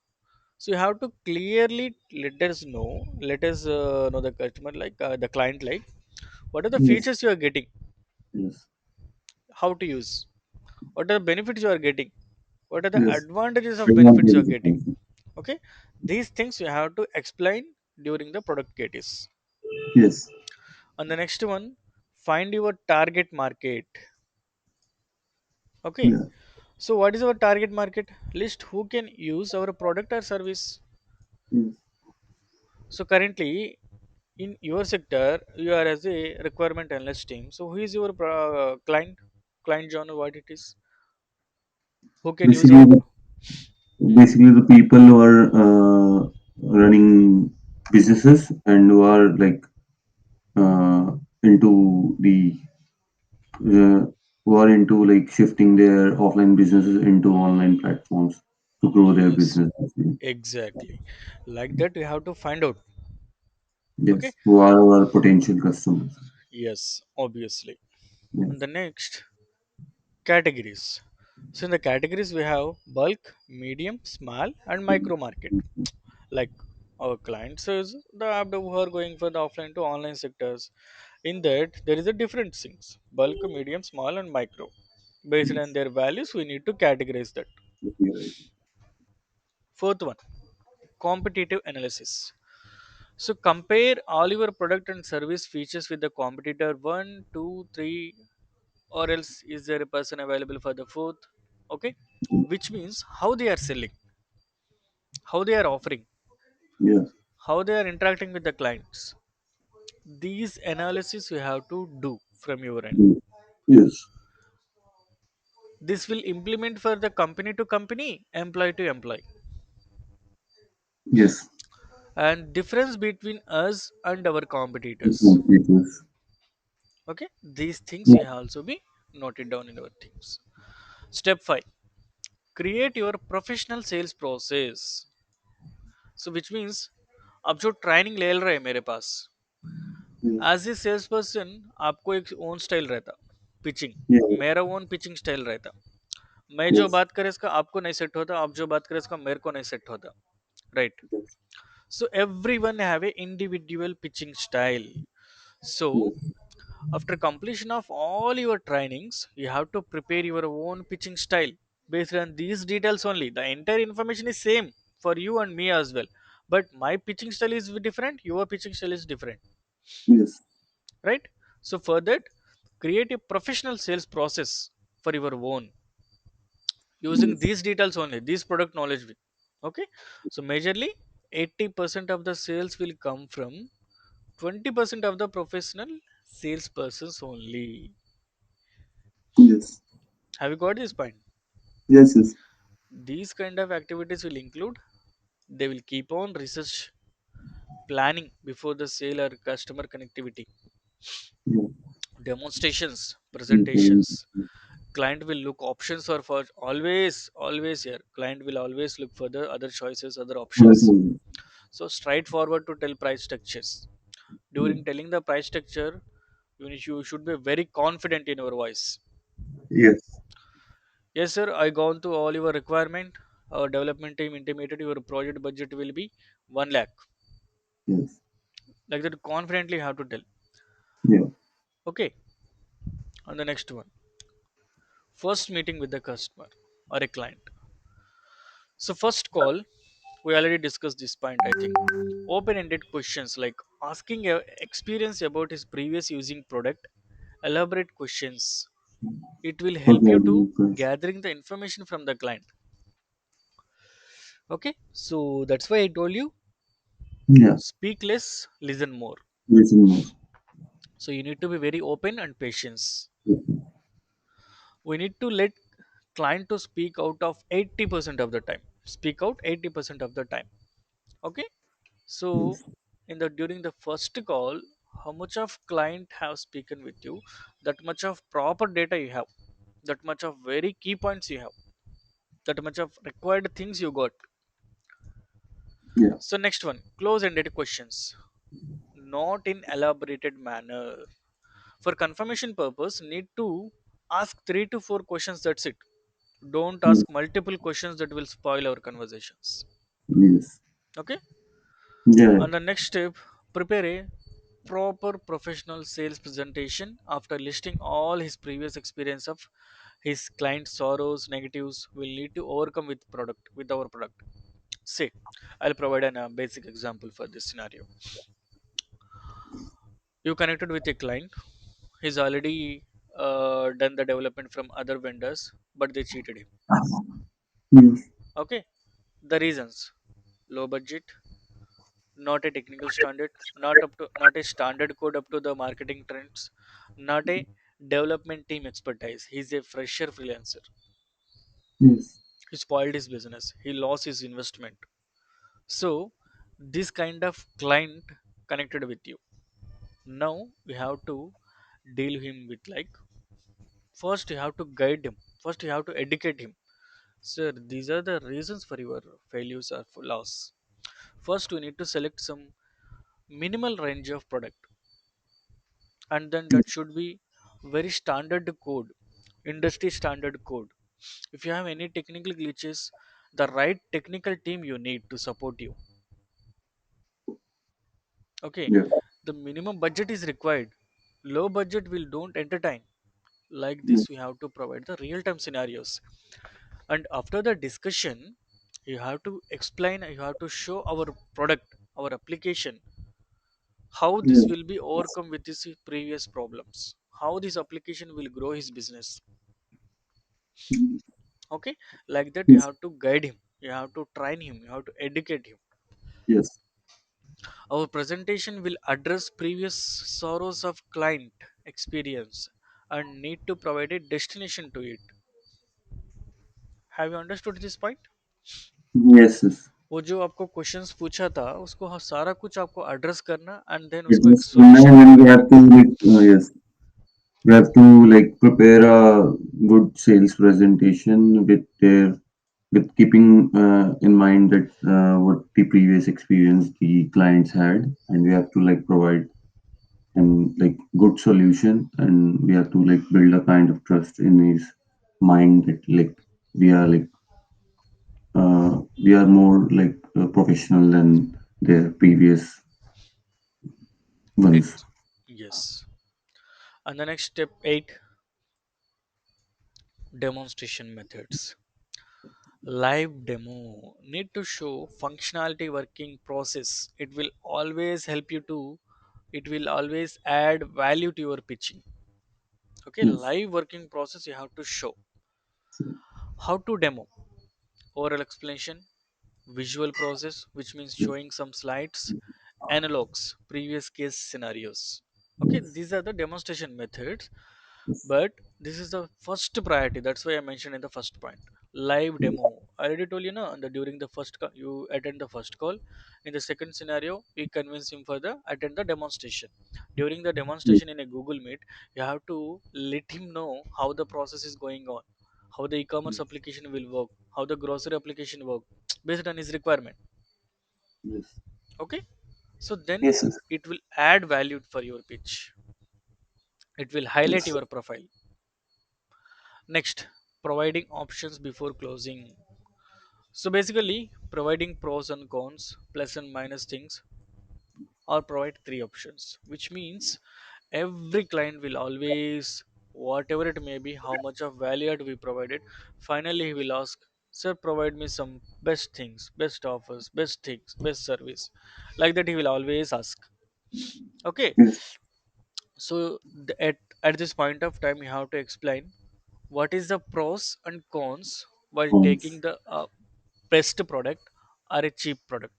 So you have to clearly let us know the customer, like the client, like what are the Yes. features you are getting, Yes. how to use, what are the benefits you are getting, what are the Yes. advantages of benefits you are Advantages getting. also. Okay, these things you have to explain during the product cases. Yes. And the next one, find your target market. Okay, Yeah. so what is our target market? List who can use our product or service. Yes. So currently in your sector you are as a requirement analyst team, so who is your client genre, what it is, who can use Basically, our Hmm. basically the people who are running businesses and who are like into the uh, who are into like shifting their offline businesses into online platforms to grow their Yes, business. exactly, like that you have to find out. Okay, Yes, who are our potential customers. yes, obviously. And Yes. the next, categories. So in the categories we have bulk, medium, small and micro market. Like our clients is the app who are going for the offline to online sectors. In that there is a different things, bulk, medium, small and micro. Based on Yes. their values we need to categorize that. Okay, right. Fourth one, competitive analysis. So compare all your product and service features with the competitor, one, two, three, or else is there a person available for the fourth. Okay, which means how they are selling, how they are offering, Yes. how they are interacting with the clients. These analysis you have to do from your end. Yes. This will implement for the company to company, employee to employee. Yes. And difference between us and our competitors. Competitors. Okay, these things Yeah. you have also be noted down in our things. Step 5, create your professional sales process. So which means अब जो training ले रहा है मेरे पास, Yes. As a sales person आपको एक own style रहता, पिचिंग, Yeah. मेरा ओन पिचिंग स्टाइल रहता, मैं जो Yes. बात करे इसका आपको नहीं सेट होता, आप जो बात करे इसका मेरे को नहीं सेट होता, right. Yes. So everyone have a individual pitching style. So Yes. after completion of all your trainings you have to prepare your own pitching style based on these details only. The entire information is same for you and me as well, but my pitching style is different, your pitching style is different, Yes. right? So for that, create a professional sales process for your own using Yes. these details only, these product knowledge with. Okay, so majorly 80% of the sales will come from 20% of the professional salespersons only. Yes. Have you got this point? Yes. Yes. These kind of activities will include, they will keep on research planning before the sale or customer connectivity, Yeah. demonstrations, Okay. presentations. Client will look options or for always here. Client will always look for the other choices, other options. Okay. So straightforward to tell price structures. Yeah. During telling the price structure, you should be very confident in your voice. Yes. Yes, sir, I gone through all your requirement. Our development team intimated your project budget will be 1 lakh. Yes. Like that, confidently have to tell. Yeah. Okay, on the next one, first meeting with the customer or a client. So, first call, we already discussed this point, I think. Open ended questions like asking a experience about his previous using product, elaborate questions. It will help Okay. you to Okay. gathering the information from the client. Okay, so that's why I told you, Yeah. speak less, listen more. Listen more. So you need to be very open and patience. Okay. We need to let client to speak out of 80% of the time. Speak out 80% of the time. Okay. So Yes. in the during the first call, how much of client have spoken with you, that much of proper data you have, that much of very key points you have, that much of required things you got. Yeah. So next one, close ended questions. not in elaborated manner. For confirmation purpose, need to ask 3 to 4 questions, that's it. Don't Yes. ask multiple questions that will spoil our conversations. Yes. Okay. Yeah. And the next step, prepare a proper professional sales presentation after listing all his previous experience of his client sorrows negatives will need to overcome with our product. Say, I'll provide a basic example for this scenario. You connected with a client. He's already done the development from other vendors, but they cheated him. Yes. Okay. The reasons: low budget, not a technical standard, not a standard code up to the marketing trends, not a development team expertise. He's a fresher freelancer. Yes. He spoiled his business. He lost his investment. So this kind of client connected with you. Now we have to deal him with like, first you have to guide him. First you have to educate him. Sir, these are the reasons for your failures or for loss. First we need to select some minimal range of product, and then that should be very standard code, industry standard code. If you have any technical glitches, the right technical team you need to support you. Okay. Yes. The minimum budget is required. Low budget will don't entertain. Like Yes. this we have to provide the real time scenarios, and after the discussion you have to explain, you have to show our product, our application, how this Yes. will be overcome with these previous problems, how this application will grow his business. Okay. Like that you Yes. have to guide him, you have to train him, you have to educate him. Yes. Our presentation will address previous sorrows of client experience and need to provide a destination to it. Have you understood this point? Yes. Yes. वो जो आपको questions पूछा था उसको सारा कुछ आपको address करना एंड देन It उसको एक is now solution when we निकालना. have to like, yes, we have to like prepare a good sales presentation with their with keeping in mind that what the previous experience the clients had, and we have to like provide and like good solution, and we have to like build a kind of trust in his mind that like we are like we are more like professional than their previous ones. Yes. And the next step 8, demonstration methods. Live demo need to show functionality working process. It will always help you to, it will always add value to your pitching. Okay, Yes. live working process you have to show. So, How to demo: oral explanation, visual process, which means yes. showing some slides, analogs, previous case scenarios. Okay, Yes. these are the demonstration methods, Yes. but this is the first priority. That's why I mentioned in the first point. Live Yes. demo. I already told you, no, and during the first call, you attend the first call. In the second scenario, we convince him for the attend the demonstration. During the Yes. demonstration in a Google Meet, you have to let him know how the process is going on, how the e-commerce application will work, how the grocery application work, based on his requirement. Yes. Okay, so then Yes. Yes. it will add value for your pitch. It will highlight Yes. your profile. Next, providing options before closing. So basically, providing pros and cons, plus and minus things, or provide 3 options, which means every client will always, whatever it may be, how much of value add we provided, finally he will ask, sir, provide me some best things, best offers, best things, best service. Like that, he will always ask. Okay, Yes. so at this point of time, you have to explain what is the pros and cons while taking Cons. the best product or a cheap product,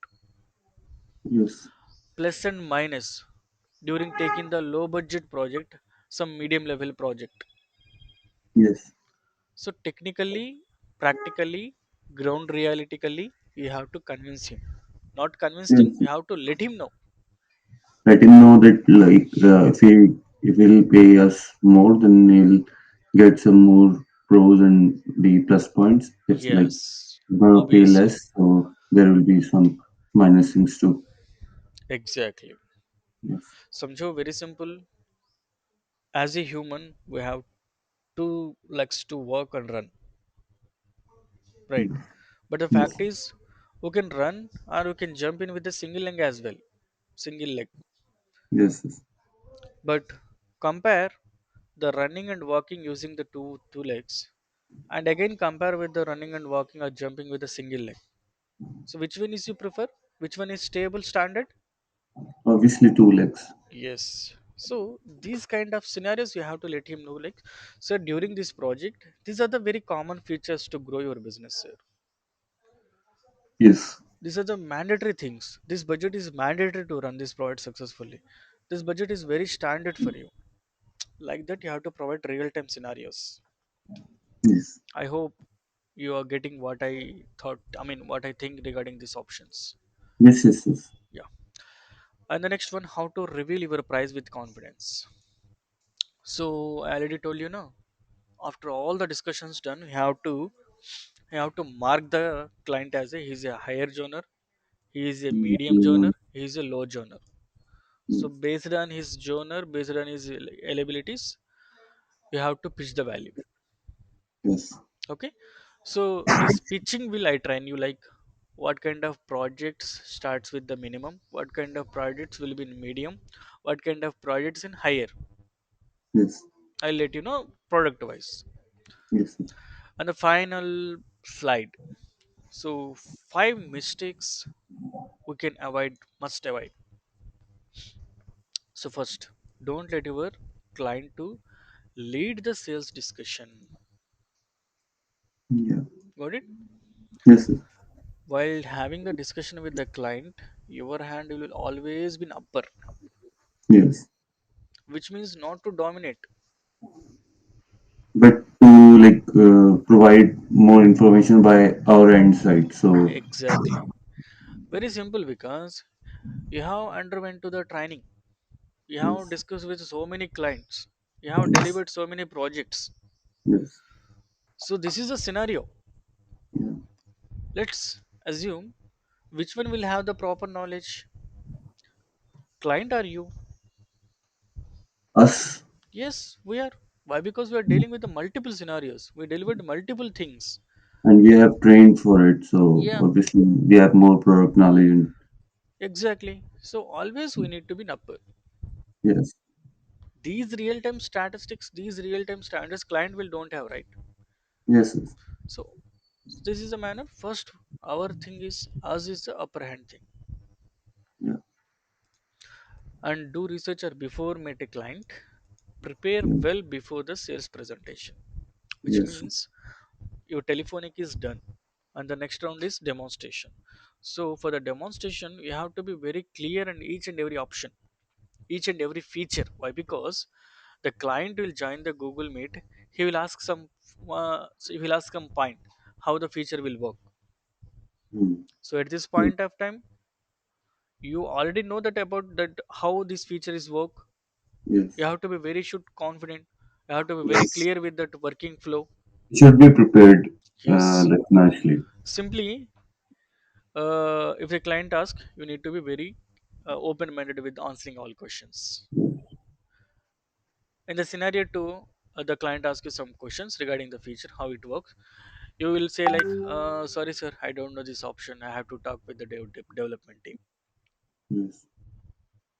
Yes. plus and minus during taking the low budget project, some medium level project. Yes. So technically, practically, ground realistically, you have to convince him. Not convince him, Yes. you have to let him know. Let him know that like if he'll pay us more, then he'll get some more pros and the plus points. If like Yes, gonna pay obviously. less, so there will be some minus things too. Exactly. Yes. Somehow very simple. As a human, we have two legs to walk and run, right? But the Yes. fact is, we can run or we can jump in with a single leg as well, single leg. Yes. Yes. But compare the running and walking using the two legs, and again compare with the running and walking or jumping with a single leg. So which one is you prefer? Which one is stable standard? Obviously, two legs. Yes. So these kind of scenarios you have to let him know, like, sir, during this project, these are the very common features to grow your business, sir. Yes. These are the mandatory things. This budget is mandatory to run this project successfully. This budget is very standard for you. Like that, you have to provide real time scenarios. Yes. I hope you are getting what I thought, I mean, what I think regarding these options. Yes. Yes. Yes. Yeah. And the next one, how to reveal your price with confidence. So I already told you now. After all the discussions done, you have to mark the client as a he's a higher genre, he is a medium genre, Mm, he is a low genre. So yes. based on his genre, based on his abilities, you have to pitch the value. Yes. Okay. So this pitching will I train you like what kind of projects starts with the minimum, what kind of projects will be in medium, what kind of projects in higher. Yes. I'll let you know product wise. Yes. And the final slide. So five mistakes we can avoid, must avoid. So first, don't let your client to lead the sales discussion. Yeah. Got it? Yes. Yes. While having the discussion with the client, your hand will always be in upper, Yes. which means not to dominate. But to provide more information by our end side. So Exactly. Very simple because you have underwent to the training. You have yes. discussed with so many clients. You have delivered so many projects. Yes. So this is a scenario. Yeah. Let's assume which one will have the proper knowledge. Client or you? Us, Yes, we are. Why? Because we are dealing with the multiple scenarios. We delivered multiple things. and we have trained for it. So Yeah, obviously we have more product knowledge. And exactly. So always we need to be in upper. yes. These real-time statistics, these real-time standards, client will don't have, right? Yes. Yes. So this is a manner. First, our thing is us is the upper hand thing, Yeah. and do research or before meet a client. Prepare Yeah. well before the sales presentation, which Yes. means your telephonic is done and the next round is demonstration. So for the demonstration you have to be very clear in each and every option, each and every feature. Why? Because the client will join the Google Meet, he will ask so he will ask some point how the feature will work. Mm. So at this Yes. point of time you already know that about that how this feature is work. You Yes. have to be very should confident, you have to be very Yes. clear with that working flow. Should be prepared Yes, nicely. simply if the client asks, you need to be very open-minded with answering all questions. In the scenario two, the client asks you some questions regarding the feature, how it works. You will say like, "Sorry, sir, I don't know this option. I have to talk with the development team." Yes.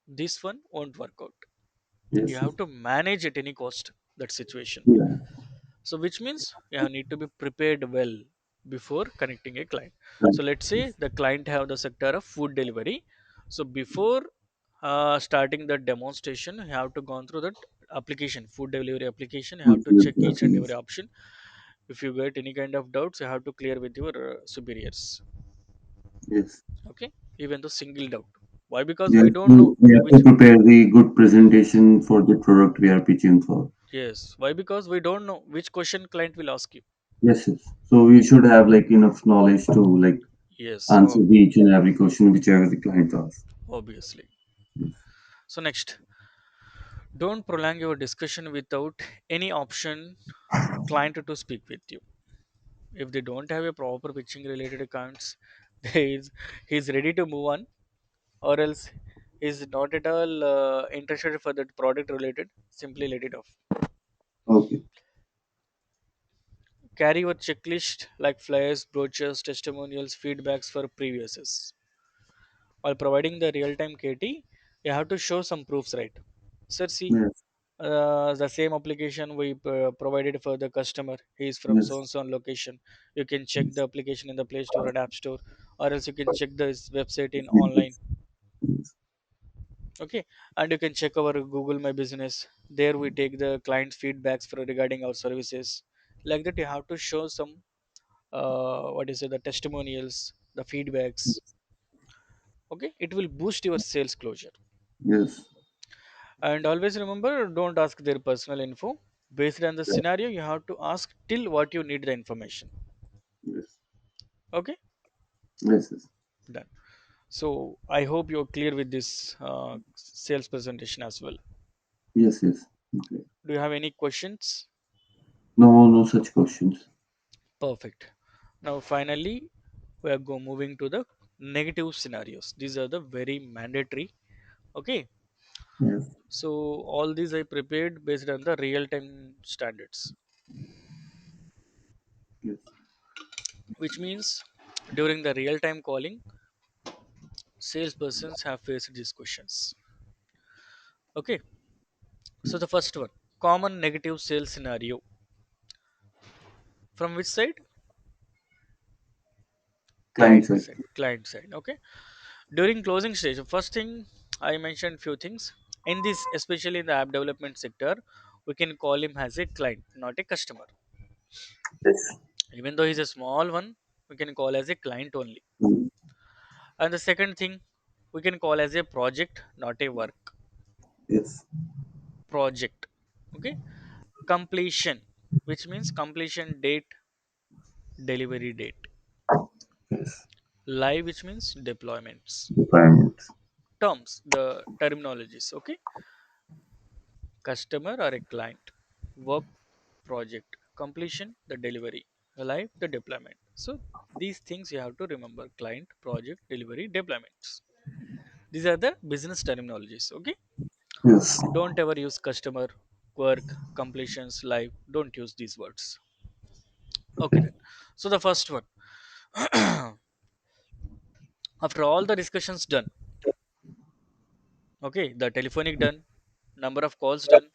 This one won't work out. You Yes. Yes. have to manage at any cost that situation. Yeah. So which means you need to be prepared well before connecting a client. Right. So let's say Yes. the client have the sector of food delivery. So before starting the demonstration, you have to go through that application, food delivery application. You have Good. to Good. check each and every Yes. option. If you get any kind of doubts, you have to clear with your superiors. Yes. Okay, even the single doubt. Why? Because We we have don't know to, we have to which. prepare the good presentation for the product we are pitching for. Yes. Why? Because we don't know which question client will ask you. Yes, yes. So we should have enough knowledge to Yes. answer the each and every question whichever the client asks. Obviously. Yes. So next, don't prolong your discussion without any option client to speak with you. If they don't have a proper pitching related accounts, he's ready to move on, or else Is not at all interested for that product related, simply let it off. Okay. Carry your checklist like flyers, brochures, testimonials, feedbacks for previouses. While providing the real-time KT, you have to show some proofs, right? Sir, see, Yes. the same application we provided for the customer. He is from so Yes. and so location. You can check Yes. the application in the Play Store and App Store, or else you can check this website in online. Yes. Yes. Okay, and you can check our Google My Business. There we take the client's feedbacks for regarding our services. Like that, you have to show some what is it, the testimonials, the feedbacks. Okay, it will boost your sales closure. Yes. And always remember, don't ask their personal info. Based on the Yes. scenario, you have to ask till what you need the information. Yes. Okay, Yes. Yes. done. So I hope you're clear with this sales presentation as well. Yes. Yes. Okay. Do you have any questions? No, no such questions. Perfect. Now finally, we are moving to the negative scenarios. These are the very mandatory. Okay. Yes. So all these I prepared based on the real time standards, Yes. which means during the real time calling, salespersons have faced these questions. Okay, so the first one, common negative sales scenario. From which side? Client Client side. side. Client side. Okay. During closing stage, the first thing I mentioned few things. In this, especially in the app development sector, we can call him as a client, not a customer. Yes. Even though he's a small one, we can call as a client only. Mm. And the second thing, we can call as a project, not a work. Yes. Project. Okay. Completion, which means completion date, delivery date. Yes. Live, which means deployments. Requirements. Terms, the terminologies. Okay. Customer or a client. Work, project. Completion, the delivery. Live, the deployment. So these things you have to remember: client, project, delivery, deployments. These are the business terminologies. Okay. Yes. Don't ever use customer, work, completions, live. Don't use these words. Okay then. So the first one. After all the discussions done, okay, the telephonic done, number of calls done,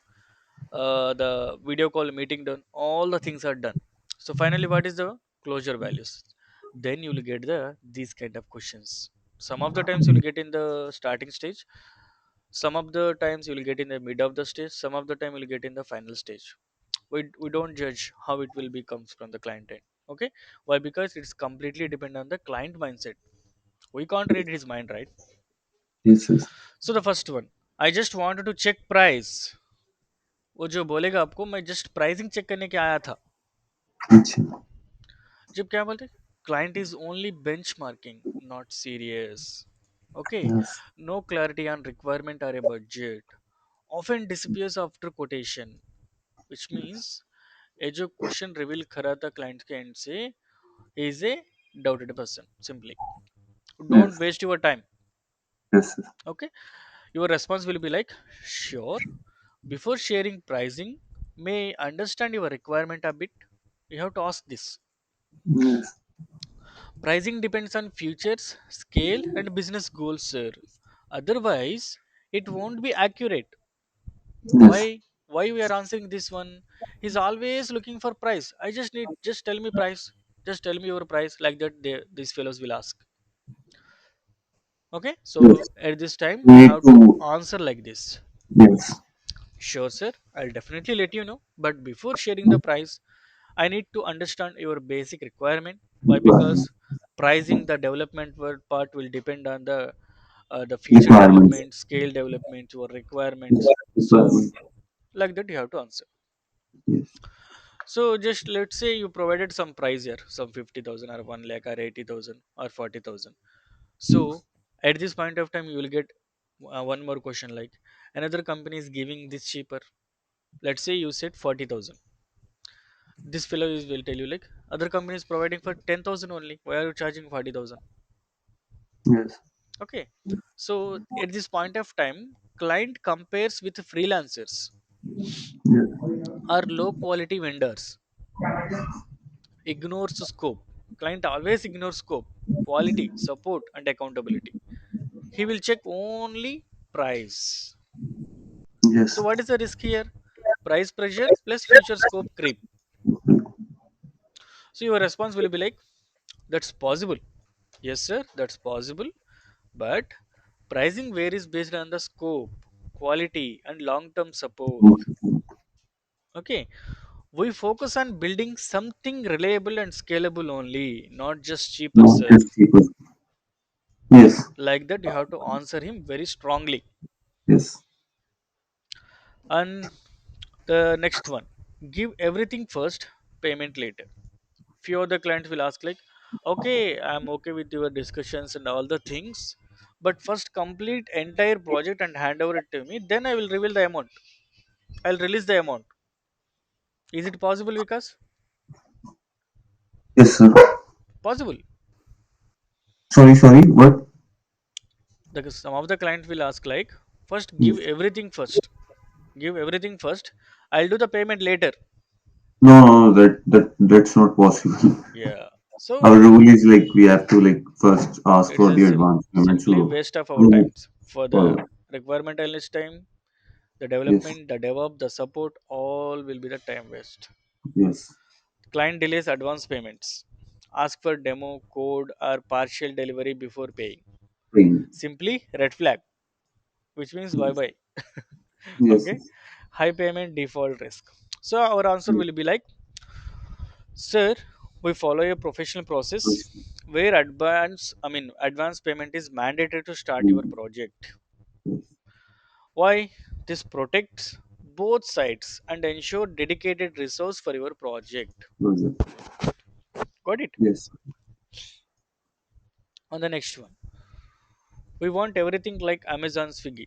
the video call meeting done, all the things are done. So finally, what is the closure values? Then you will get the these kind of questions. Some of the times you will get in the starting stage, some of the times you will get in the mid of the stage, some of the time you will get in the final stage. We don't judge how it will be comes from the client end. Okay, why? Because it's completely depend on the client mindset. We can't read his mind, right? Yes. Yes. So the first one, I just wanted to check price. वो जो बोलेगा आपको, मैं just pricing check करने के आया था। अच्छा. जब क्या बोलते, client is only benchmarking, not serious. Okay, Yes. No clarity on requirement और a budget, often disappears after quotation, which means ये जो क्वेश्चन रिवील करा था क्लाइंट के एंड से, is a doubted person simply. Don't Yes. Waste your time. Yes. Yes. Okay, your response will be like, sure, before sharing pricing, may I understand your requirement a bit. You have to ask this. Yes. Pricing depends on features, scale, and business goals, sir. Otherwise, it won't be accurate. Yes. Why we are answering this one? He's always looking for price. I just need, just tell me price. Just tell me your price. Like that, these fellows will ask. Okay, so Yes. at this time We you need have to to. answer like this. Yes. Sure, sir. I'll definitely let you know. But before sharing the price, I need to understand your basic requirement. Why? Requirement. Because pricing the development word part will depend on the feature Requirements. development, scale development, your Yes. requirements. So Requirement. like that you have to answer. Yes. So just let's say you provided some price here, some 50,000 or 1 lakh or 80,000 or 40,000. Yes. So at this point of time, you will get one more question like, another company is giving this cheaper. Let's say you said 40,000. This fellow is will tell you like, other company is providing for 10,000 only. Why are you charging 40,000? Yes. Okay, so at this point of time, client compares with freelancers Yes. or low quality vendors, ignores scope. Client always ignores scope, quality, support, and accountability. He will check only price. So Yes. what is the risk here? Price pressure plus future scope creep. So your response will be like, that's possible. Yes, sir, that's possible. But pricing varies based on the scope, quality, and long term support. Okay, we focus on building something reliable and scalable only, not just cheaper, Not sir. just cheaper. Yes. Like that, you have to answer him very strongly. Yes. And the next one, give everything first, payment later. Few other clients will ask, like, okay, I'm okay with your discussions and all the things, but first complete entire project and hand over it to me, then I will reveal the amount. I'll release the amount. Is it possible, Vikas? Yes, sir. Possible. Sorry, sorry. What? Because some of the clients will ask, like, first give Yes. everything first. Give everything first. I'll do the payment later. No, no, that's not possible. Yeah. Our So rule is like we have to like first ask it's for a the advance payment. simply So, waste of our mm, times for the follow. requirement analyst time, the Yes, development, the DevOps, the support, all will be the time waste. yes. Client delays advance payments. Ask for demo, code, or partial delivery before paying. Fine. Simply red flag, which means bye Yes, bye. yes, Okay. High payment default risk. So our answer will be like, sir, we follow a professional process yes. where advance payment is mandatory to start your Mm, project. yes. Why? This protects both sides and ensure dedicated resource for your project. Project. Got it? Yes, On the next one, we want everything like Amazon Swiggy.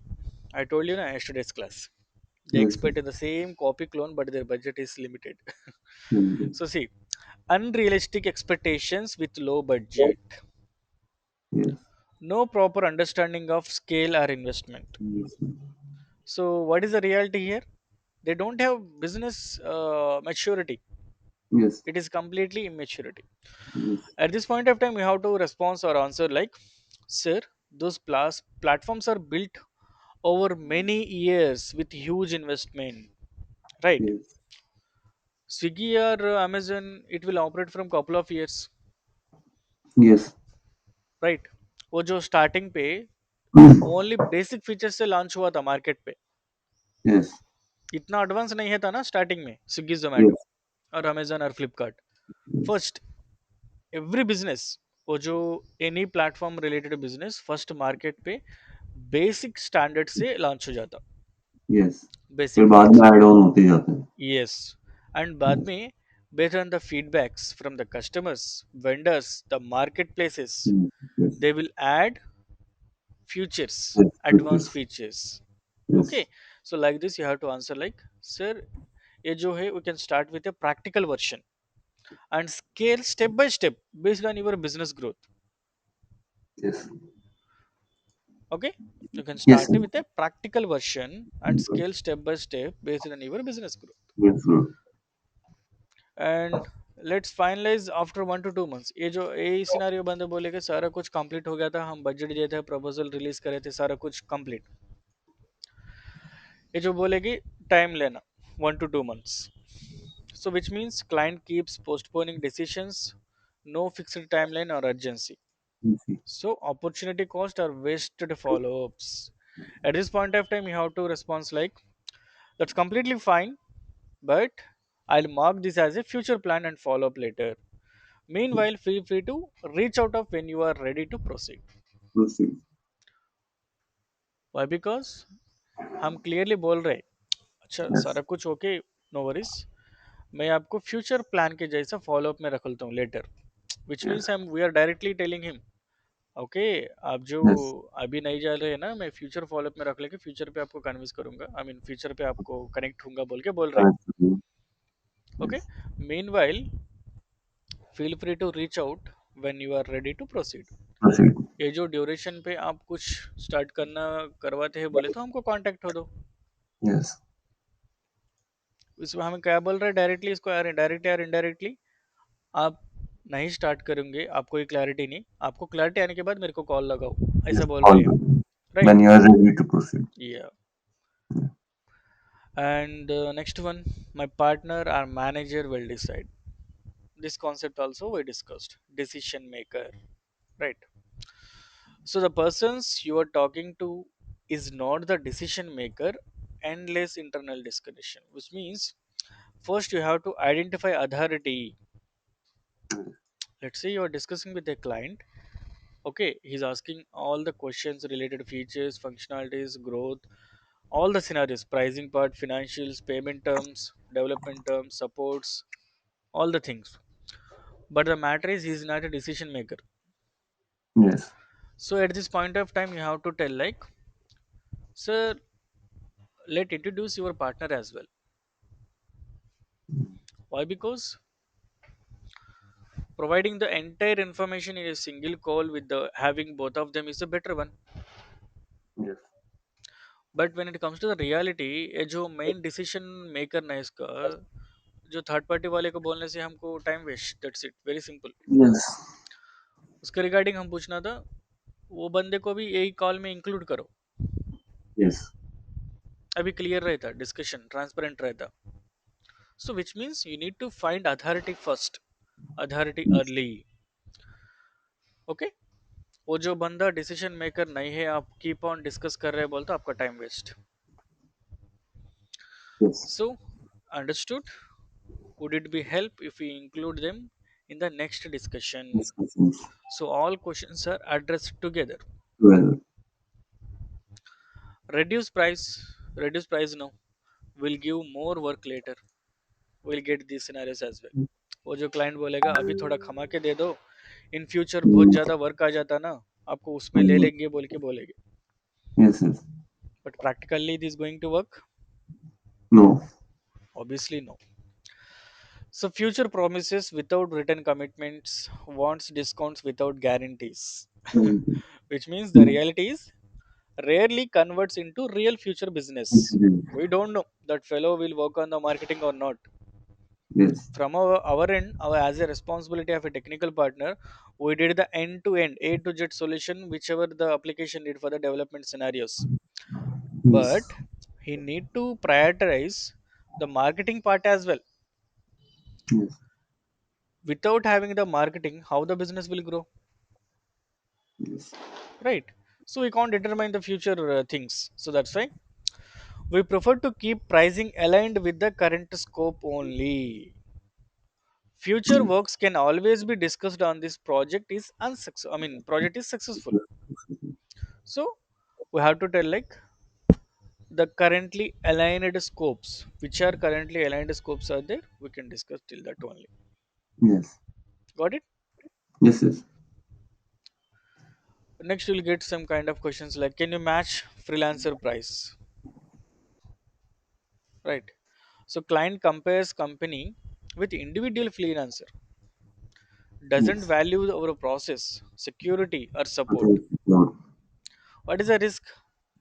I told you in yesterday's class. They yes, expect the same copy clone, but their budget is limited. yes, So see, unrealistic expectations with low budget, yes, no proper understanding of scale or investment. yes, So what is the reality here? They don't have business maturity. yes, It is completely immaturity. yes, At this point of time, we have to respond or answer like, sir, those platforms are built over many years with huge investment, right? yes, Swiggy or Amazon, it will operate from couple of years, yes, right? वो जो starting पे only basic features से launch हुआ था market पे, yes, इतना advance नहीं है था ना starting में स्विगी yes, जोमेटो और अमेजन और Flipkart. yes, first every business, वो जो any platform related business first market पे बेसिक स्टैंडर्ड से लॉन्च हो जाता. yes. फिर बेसिक बाद फीचर्स, में ऐड ऑन होते जाते हैं. यस. एंड बाद में based on the feedbacks from the customers, vendors, the marketplaces, Mm, yes, they will add features, yes, advanced yes, features. yes, Okay, so like this you have to answer like, sir, ये जो है we can start with a practical version and scale step by step based on your business growth. yes, Okay, you can yes, start it with a practical version and scale step by step based on your business growth. yes, sir. And let's finalize after 1 to 2 months. ये जो यही scenario बंदे बोले कि सारा कुछ complete हो गया था, हम बजट दिए थे, प्रपोजल रिलीज करे थे, सारा कुछ कंप्लीट. ये जो बोलेगी टाइम लेना 1 to 2 months. So which means client keeps postponing decisions, no fixed timeline or urgency. Yes, yes, So opportunity cost or wasted follow-ups. At this point of time, you have to respond like, that's completely fine, but I'll mark this as a future plan and follow up later. Meanwhile, feel free to reach out of when you are ready to proceed. proceed. Why? Because हम clearly बोल रहे हैं, अच्छा Yes, सारा कुछ okay, no worries, मैं आपको future plan के जैसा फॉलो अप में रख लेता हूँ लेटर. विच yes, मीन्स हम we are directly telling him, okay, आप जो yes. अभी नहीं जा रहे हैं ना, मैं फ्यूचर फॉलो अप में रख लेके फ्यूचर पे आपको कन्विंस करूंगा, आई मीन फ्यूचर पे आपको कनेक्ट होऊंगा बोल के बोल रहे. That's true. Okay, Yes, mean while feel free to reach out when you are ready to proceed. proceed. ये जो ड्यूरेशन पे आप कुछ स्टार्ट करना करवाते हैं बोले तो हमको कांटेक्ट हो दो। Yes, इसमें हमें क्या बोल रहा है डायरेक्टली, इसको यार डायरेक्टली यार इनडायरेक्टली आप नहीं स्टार्ट करेंगे, आपको ये क्लैरिटी नहीं, आपको क्लैरिटी आने के बाद मेरे को कॉल लगाओ, yes, ऐसा बोल all रहे हैं हम। good. When right. you are ready to proceed. या and next one, my partner और manager will decide. This concept also we discussed, decision maker, right? So the persons you are talking to is not the decision maker, endless internal discussion, which means first you have to identify authority. Let's say you are discussing with a client. Okay, he's asking all the questions related to features, functionalities, growth, all the scenarios, pricing part, financials, payment terms, development terms, supports, all the things. But the matter is he's not a decision maker. Yes, So at this point of time, you have to tell like, sir, let introduce your partner as well. Why? Because providing the entire information in a single call with the having both of them is a better one. yes, But when it comes to the reality, ये जो main decision maker ना इसका, जो third party वाले को बोलने से हमको time waste, that's it, very simple. yes, उसके रिगार्डिंग हम पूछना था, वो बंदे को भी यही कॉल में इंक्लूड करो, yes, अभी क्लियर रहता, डिस्कशन ट्रांसपेरेंट रहता। So which means you need to find authority first, authority yes, early. Okay. वो जो बंदा डिसीजन मेकर नहीं है, आप कीप ऑन डिस्कस कर रहे हैं बोलते आपका time waste. yes. So understood, would it be help if we include them in the next discussion? Discussions. So all questions are addressed together. Well, Reduce price, reduce price now, will give more work later, we'll get these scenarios as well। वो जो client बोलेगा अभी थोड़ा खमा के दे दो, in future बहुत mm, ज़्यादा वर्क आ जाता ना, आपको उसमें ले mm, लेंगे बोल के बोलेंगे। yes, yes. But practically this going to work? No. Obviously no। So future promises without written commitments, wants discounts without guarantees, Mm, which means the reality is rarely converts into real future business. We don't know that fellow will work on the marketing or not. yes, From our end, as a responsibility of a technical partner, we did the end to end, A to Z solution, whichever the application need for the development scenarios. yes, But he need to prioritize the marketing part as well. yes, Without having the marketing, how the business will grow? yes, Right? So we can't determine the future things. So that's why we prefer to keep pricing aligned with the current scope only. Future mm, works can always be discussed on this project is unsuccessful. I mean, project is successful. So we have to tell like the currently aligned scopes, which are currently aligned scopes are there. We can discuss till that only. yes, Got it? yes, yes, Next, you'll get some kind of questions like, can you match freelancer price? Right. So client compares company with individual freelancer, doesn't yes. value our process, security or support. Okay, Lord. What is the risk?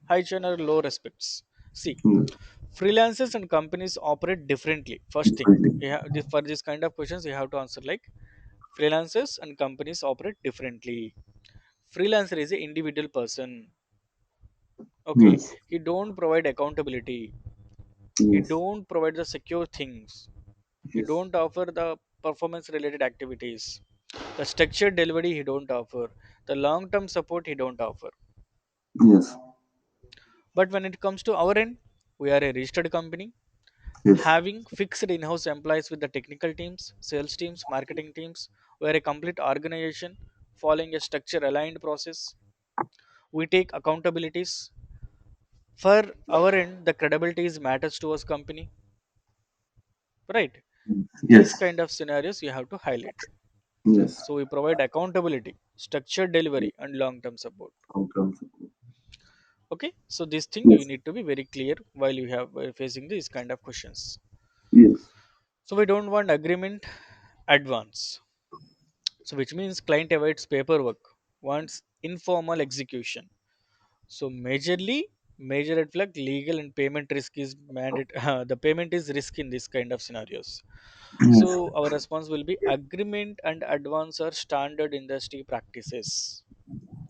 High churn or low respects. See, Yes, freelancers and companies operate differently. First thing, definitely. for this kind of questions, you have to answer like freelancers and companies operate differently. Freelancer is an individual person. Okay, Yes, he don't provide accountability. He yes, don't provide the secure things. He yes, don't offer the performance related activities. The structured delivery he don't offer. The long term support he don't offer. yes, But when it comes to our end, we are a registered company yes, having fixed in-house employees with the technical teams, sales teams, marketing teams. We are a complete organization following a structure aligned process. We take accountabilities. For our end, the credibility is matters to us company, right? These yes, kind of scenarios you have to highlight. yes. So we provide accountability, structured delivery, and long-term support. Outcomes. Okay, so this thing you Yes, need to be very clear while you have facing these kind of questions. yes, So we don't want agreement advance. So which means client avoids paperwork. wants informal execution. So major red flag, legal and payment risk is mandate. The payment is risk in this kind of scenarios. Yes. So our response will be agreement and advance are standard industry practices.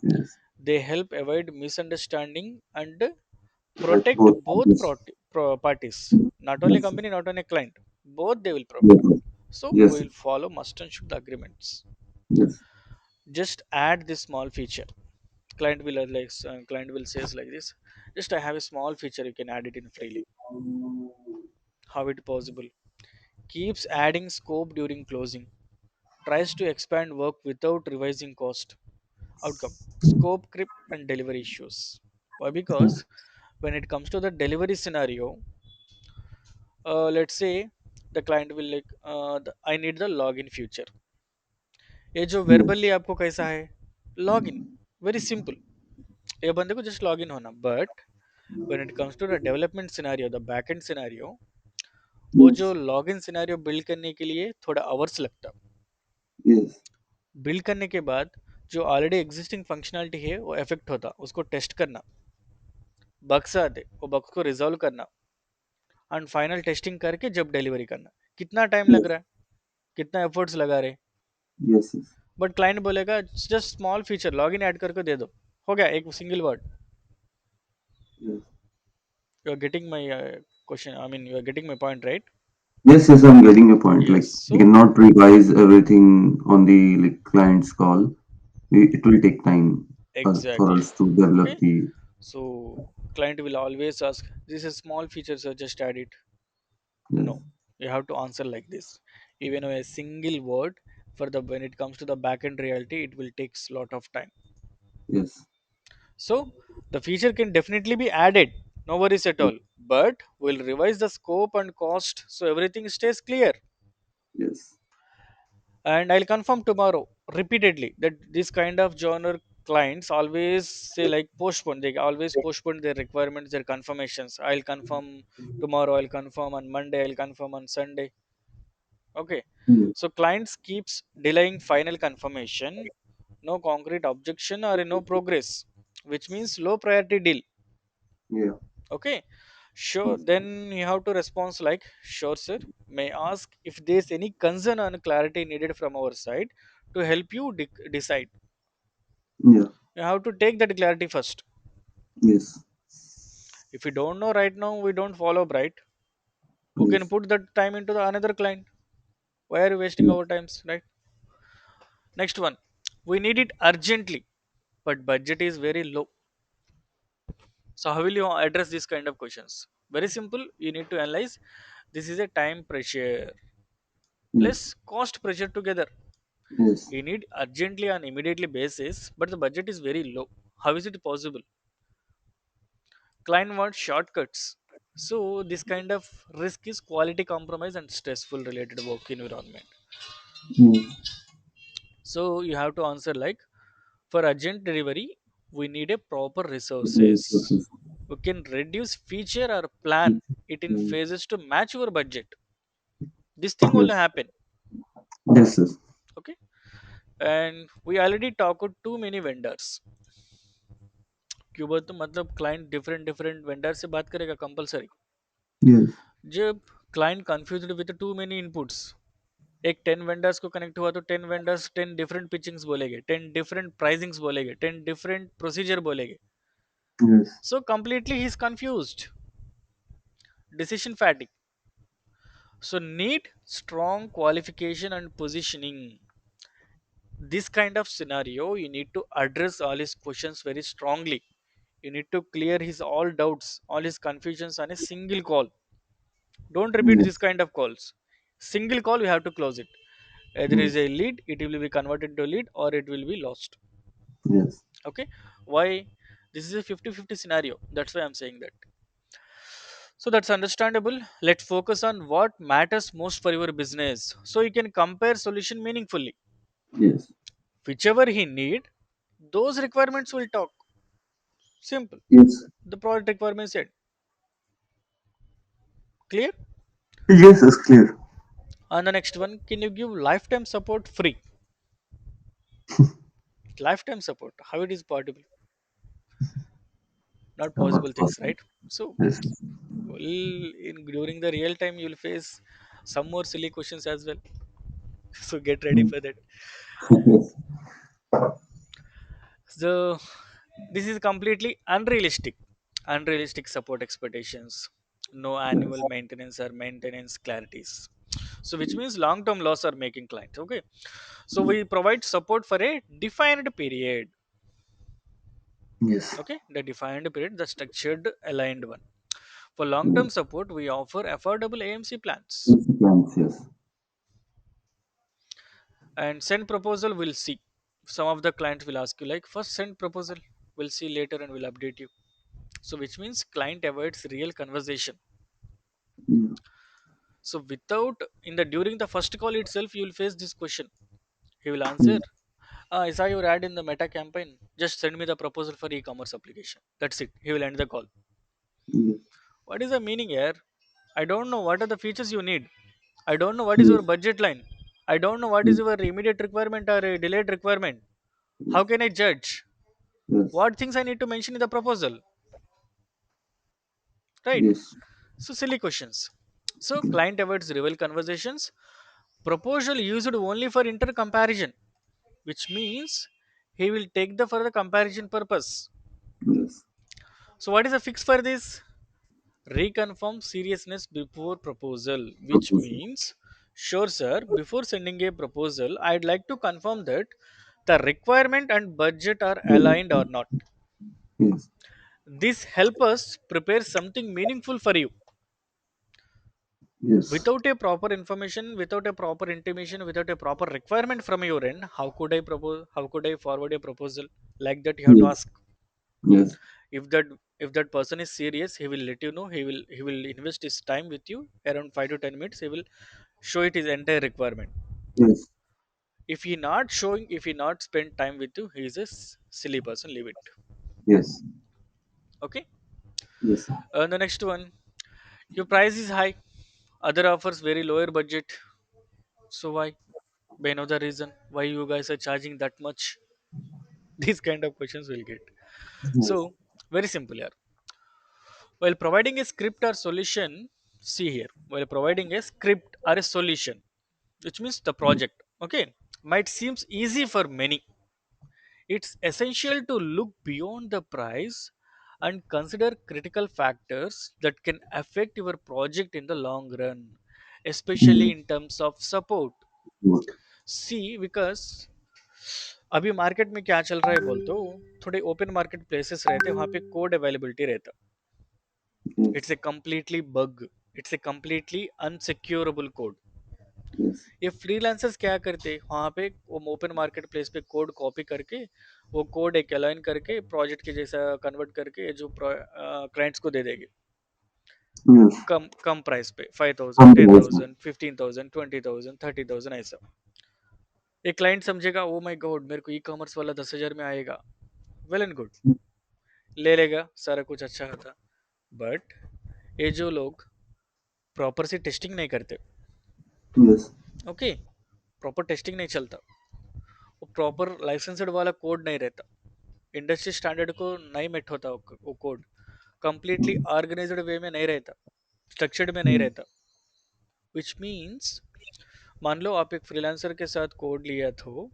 Yes. They help avoid misunderstanding and Like protect both. both Yes. parties. Not only Yes. company, not only client. Both they will provide. Yes. So we Yes. will follow must and should agreements. Yes. Just add this small feature. Client will says like this. Just I have a small feature. You can add it in freely. How it possible? Keeps adding scope during closing. Tries to expand work without revising cost. Outcome: scope creep and delivery issues. Why? Because when it comes to the delivery scenario, let's say the client will like I need the login feature. ये जो Yes. verbally आपको कैसा है login, very simple. ये बंदे को just login होना. But when it comes to the development scenario, the backend scenario, वो जो Yes. login scenario build करने के लिए थोड़ा hours लगता. Yes. बिल्ड करने के बाद जो ऑलरेडी एग्जिस्टिंग फंक्शनैलिटी है वो इफेक्ट होता, उसको टेस्ट करना, बग्स आते वो बग्स को रिजॉल्व करना, एंड फाइनल टेस्टिंग करके जब डिलीवरी करना. कितना टाइम लग Yes. रहा है, कितना एफर्ट्स लगा रहे. Yes. Yes. बट क्लाइंट बोलेगा just small feature login add करके दे दो, हो गया एक single word. Yes. You are getting my question, I mean you are getting my point, right? Yes, yes, I'm getting your point. Yes. Like we so cannot revise everything on the like client's call. It will take time for exactly. us to okay. develop the So client will always ask, this is small feature sir, just add it. yes, No, you have to answer like this. Even a single word for the when it comes to the backend reality, it will takes lot of time. yes, So the feature can definitely be added, no worries at yes, all. But we'll revise the scope and cost so everything stays clear. yes, And I'll confirm tomorrow repeatedly that this kind of genre clients always say like postpone. They always postpone their requirements, their confirmations. I'll confirm tomorrow. I'll confirm on Monday. I'll confirm on Sunday. Okay. yes, So clients keeps delaying final confirmation, no concrete objection or no progress, which means low priority deal. yeah, Okay. Sure. yes, Then you have to respond like, sure, sir. May I ask if there's any concern or clarity needed from our side to help you decide. yeah, You have to take that clarity first. yes, If you don't know right now, we don't follow right. Who can yes, put that time into the another client? Why are you wasting yes, our times, right? Next one. We need it urgently, but budget is very low. So how will you address these kind of questions? Very simple. You need to analyze. This is a time pressure yes, plus cost pressure together. yes, You need urgently on immediately basis, but the budget is very low. How is it possible? Client wants shortcuts. So this kind of risk is quality compromise and stressful related work environment. yes, So you have to answer like, for urgent delivery, we need a proper yes, resources. yes, We can reduce feature or plan it in phases to match your budget. This thing will yes, happen. yes, yes, Okay. And we already talked to too many vendors. क्यों बोल तो मतलब client different different vendor से बात करेगा compulsory. yes, जब client confused with two many inputs, एक 10 vendors को कनेक्ट हुआ तो 10 वेंडर्स 10 डिफरेंट पिचिंग्स बोलेंगे, 10 डिफरेंट प्राइसिंग्स बोलेंगे, 10 डिफरेंट प्रोसीजर बोलेंगे. yes, So completely he's confused. Decision fatigue. So need strong qualification and positioning. This kind of scenario, you need to address all his questions very strongly. You need to clear his all doubts, all his confusions on a single call. Don't repeat this yes, kind of calls. Single call, you have to close it. Either is yes, a lead, it will be converted to lead, or it will be lost. yes, Okay. Why? This is a 50-50 scenario. That's why I'm saying that. So that's understandable. Let's focus on what matters most for your business. So you can compare solution meaningfully. yes, Whichever he need, those requirements will talk. Simple. yes, The product requirement said. Clear? yes, it's clear. And the next one, can you give lifetime support free? Lifetime support. How it is possible? Not Not possible things, possible. right? So, Yes. well, during the real time, you'll face some more silly questions as well. So get ready Mm. for that. Yes. So this is completely unrealistic. Unrealistic support expectations. No annual Yes. maintenance or maintenance clarities. So which means long-term loss are making clients. Okay. So we provide support for a defined period. Yes. Okay, the defined period, the structured aligned one. For long-term Yes. support, we offer affordable AMC plans. Yes. Plans, yes. And send proposal, we'll see. Some of the clients will ask you like first send proposal, we'll see later and we'll update you. So which means client avoids real conversation. Mm. So without in the during the first call itself, you will face this question. He will answer, Mm. I saw your ad in the Meta campaign. Just send me the proposal for e-commerce application. That's it. He will end the call. Yes. What is the meaning here? I don't know what are the features you need. I don't know what is your Yes. budget line. I don't know what is Yes. your immediate requirement or a delayed requirement. How Yes. can I judge? Yes. What things I need to mention in the proposal? Right? Yes. So silly questions. So client avoids rival conversations. Proposal used only for inter comparison, which means he will take the for the comparison purpose. Yes. So what is the fix for this? Reconfirm seriousness before proposal, which Proposal. means, sure sir, before sending a proposal, I'd like to confirm that the requirement and budget are Yes. aligned or not. Yes. This help us prepare something meaningful for you. Yes. Without a proper information, without a proper intimation, without a proper requirement from your end, how could I propose? How could I forward a proposal like that? You have to Yes. ask. Yes. If that person is serious, he will let you know. He will invest his time with you around 5 to 10 minutes. He will show it his entire requirement. Yes. If he not spend time with you, he is a silly person. Leave it. Yes. Okay. Yes. The next one, your price is high. Other offers very lower budget. So why? May know the reason why you guys are charging that much. These kind of questions will get. Yes. So very simple here. While providing a script or solution, see here. While providing a script or a solution, which means the project, okay, might seems easy for many. It's essential to look beyond the price and consider critical factors that can affect your project in the long run, especially Mm. in terms of support. Good. See, because अभी market में क्या चल रहा है बोल तो थोड़े open market places रहते हैं वहाँ पे कोड अवेलेबिलिटी रहता. Yes. It's a completely bug. It's a completely unsecurable code. Yes. ये फ्रीलांसर्स क्या करते हैं वहाँ पे वो ओपन मार्केट प्लेस पे कोड कॉपी करके वो कोड एक अलाइन करके प्रोजेक्ट के जैसा कन्वर्ट करके जो क्लाइंट्स को दे देंगे Yes. कम कम प्राइस पे 5,000 टेन Fundraising. थाउजेंड 15,000 20,000 30,000 ऐसा. एक क्लाइंट समझेगा ओ माय गॉड मेरे को ई कॉमर्स वाला 10,000 में आएगा. वेल एंड गुड, ले लेगा सारा कुछ अच्छा था. बट ये जो लोग प्रॉपर से टेस्टिंग नहीं करते, Yes. ओके, प्रॉपर टेस्टिंग नहीं चलता, वो प्रॉपर लाइसेंसड वाला कोड नहीं रहता, इंडस्ट्री स्टैंडर्ड को नहीं मेट होता, वो कोड कंप्लीटली ऑर्गेनाइज्ड वे में नहीं रहता, स्ट्रक्चर्ड में नहीं Mm. रहता. विच मीन्स मान लो आप एक फ्रीलांसर के साथ कोड लिया तो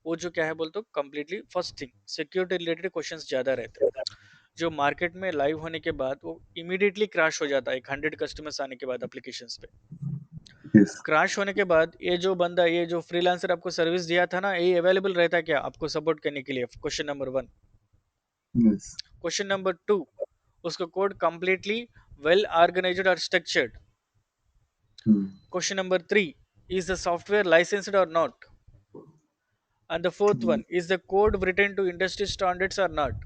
वो जो क्या है बोल तो completely first thing security related questions ज़्यादा रहते हैं जो मार्केट में लाइव होने के बाद वो इमीडिएटली क्रैश हो जाता है एक 100 कस्टमर्स आने के बाद एप्लीकेशंस पे. Yes. क्रैश होने के बाद ये जो फ्रीलांसर आपको सर्विस दिया था ना ये अवेलेबल रहता है क्या आपको सपोर्ट करने के लिए? Question number one. Yes. Question number two, उसका कोड कंप्लीटली वेल ऑर्गेनाइज्ड और structured. Mm. Question number three, is the software licensed or not? And the fourth Mm. one, is the code written to industry standards or not?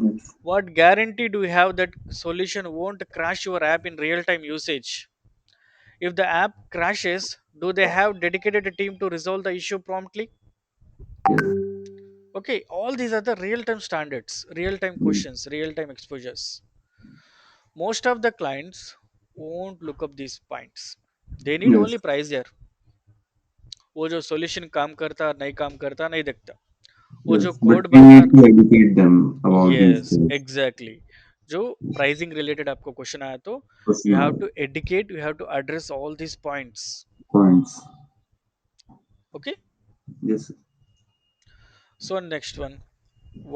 Yes. What guarantee do you have that solution won't crash your app in real time usage? If the app crashes, do they have dedicated team to resolve the issue promptly? Yes. Okay, all these are the real time standards, real time Mm. questions, real time exposures. Most of the clients won't look up these points. They need Yes. only price there. वो जो solution काम करता नहीं काम करता नहीं देखता. वो yes. जो But कोड we बनता है need ना, to educate them about these yes things. Exactly, जो प्राइसिंग रिलेटेड आपको क्वेश्चन आया तो you have Personal to educate, you have to address all these points. points. Okay, Yes. so next one,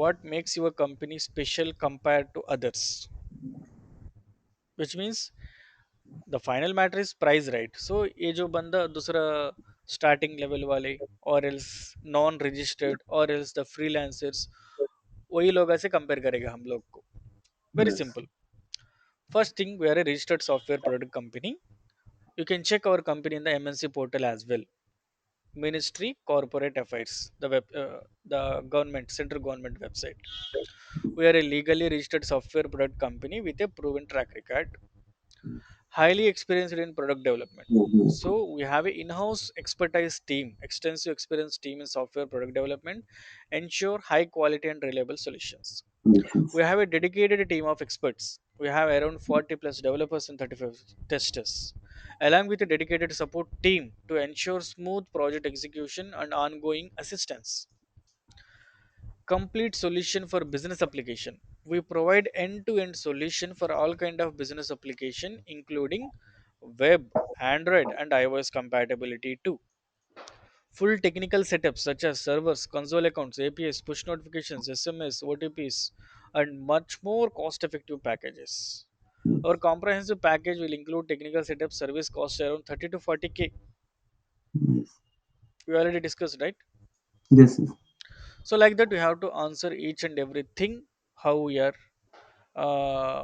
what makes your company special compared to others, which means the final matter is price, right? So ये जो बंदा दूसरा starting level वाले or else non registered or else the freelancers, वही लोग ऐसे compare करेगा हम लोग को. Very Yes. simple. First thing, we are a registered software product company. You can check our company in the MNC portal as well. Ministry Corporate Affairs, the government, central government website. We are a legally registered software product company with a proven track record, highly experienced in product development. Mhm. So we have an in-house expertise team, extensive experience team in software product development, ensure high quality and reliable solutions. Connections. We have a dedicated team of experts. We have around 40 plus developers and 35 testers, along with a dedicated support team to ensure smooth project execution and ongoing assistance. Complete solution for business application. We provide end-to-end solution for all kind of business application, including web, Android, and iOS compatibility too. Full technical setups such as servers, console accounts, APIs, push notifications, SMS, OTPs, and much more cost-effective packages. Our comprehensive package will include technical setup service cost around 30 to 40K. Yes. We already discussed, right? Yes. Yes. So like that, we have to answer each and everything. How we are,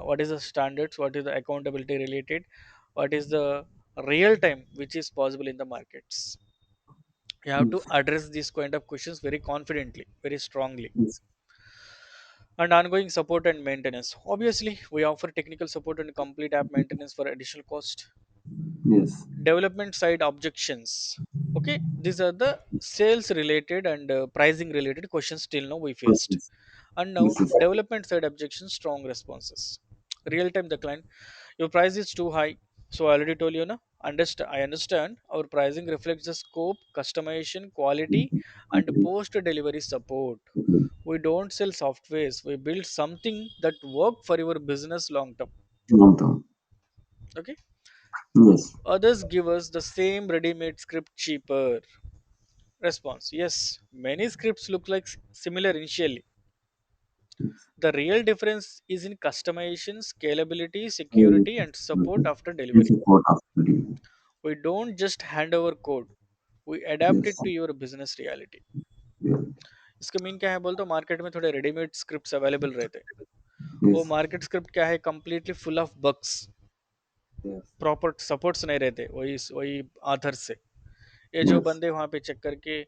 what is the standards, what is the accountability related, what is the real time which is possible in the markets. You have to Yes. address these kind of questions very confidently, very strongly. Yes. And ongoing support and maintenance. Obviously, we offer technical support and complete app maintenance for additional cost. Yes. Development side objections. Okay, these are the sales related and pricing related questions till now we faced. Yes. And now Yes. Yes. development side objections, strong responses. Real time, the client, your price is too high. So I already told you na, I understand our pricing reflects the scope, customization, quality, and Okay. post delivery support. Okay. We don't sell softwares, we build something that work for your business long term. Long term. Okay, Yes. others give us the same ready made script cheaper. Response, yes, many scripts look like similar initially. Yes. The real difference is in customization, scalability, Very security, and support good. after You delivery. support after delivery. We don't just hand over code, we adapt Yes. it to your business reality. Yeah. इसका mean क्या है बोलते हो, market में थोड़े readymade scripts available रहते हैं. वो Yes. मार्केट स्क्रिप्ट क्या है, completely full of bugs, Yes. Proper supports नहीं रहते वही वही आधर से. ये जो Yes. बंदे वहाँ पे चेक करके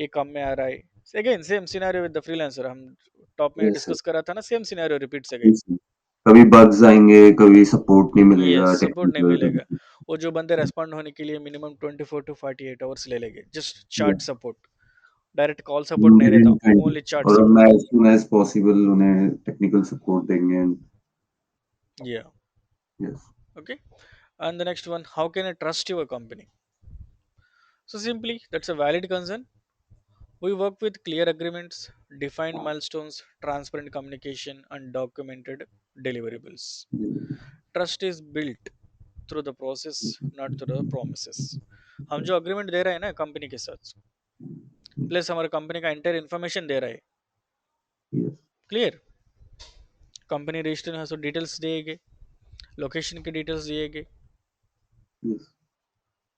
ये कम में आ रहा है. Again same scenario with the freelancer, हम टॉप में Yes. डिस्कस करा था ना, same scenario repeats again. Yes. कभी बग्स आएंगे, कभी सपोर्ट नहीं मिलेगा यस, सपोर्ट नहीं टेक्निकल. मिलेगा. वो जो बंदे रेस्पॉन्ड होने के लिए मिनिमम 24 to 48 आवर्स ले लेंगे, just chat Yes. Support. Direct call support नहीं रहता, Within 20. ओनली चैट और हम support. as soon as possible उन्हें टेक्निकल सपोर्ट देंगे. या, Yes. Okay. And the next one, how can I trust your company. So simply, that's a valid concern. We work with clear agreements, defined milestones, transparent communication, and documented deliverables. Trust is built through the process, not through the promises. हम जो agreement दे रहे हैं ना company के साथ, plus हमारे company का entire information दे रहा है, Yes. क्लियर. कंपनी रजिस्टर है, सो डिटेल्स दिएगे, लोकेशन के डिटेल्स दिएगे, Yes.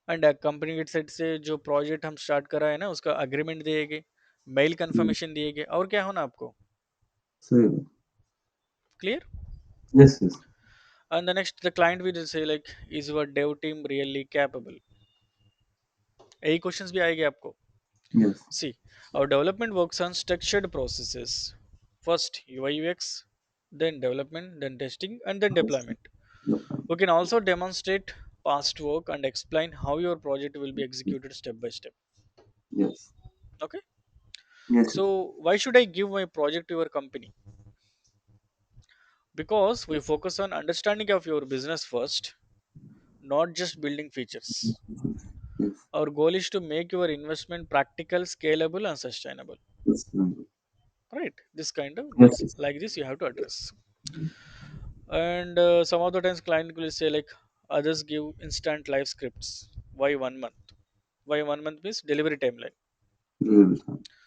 एंड कंपनी की साइड से जो प्रोजेक्ट हम स्टार्ट करा है ना उसका अग्रीमेंट दिएगे, मेल Yes. कंफर्मेशन दिएगे, और क्या होना आपको, So, clear. yes. Yes. And the next, the client will say like, is your dev team really capable. यही क्वेश्चंस भी आएंगे आपको. Yes. See, our development works on structured processes. First UI UX, then development, then testing, and then deployment. We can also demonstrate past work and explain how your project will be executed step by step. Yes. Okay, Yes. Yes. so why should I give my project to your company? Because we focus on understanding of your business first, not just building features. Yes. Our goal is to make your investment practical, scalable, and sustainable. Yes. right? This kind of Yes, this yes, like this you have to address. And some of the times client will say like others give instant live scripts. Why 1 month? Why 1 month means delivery timeline. good.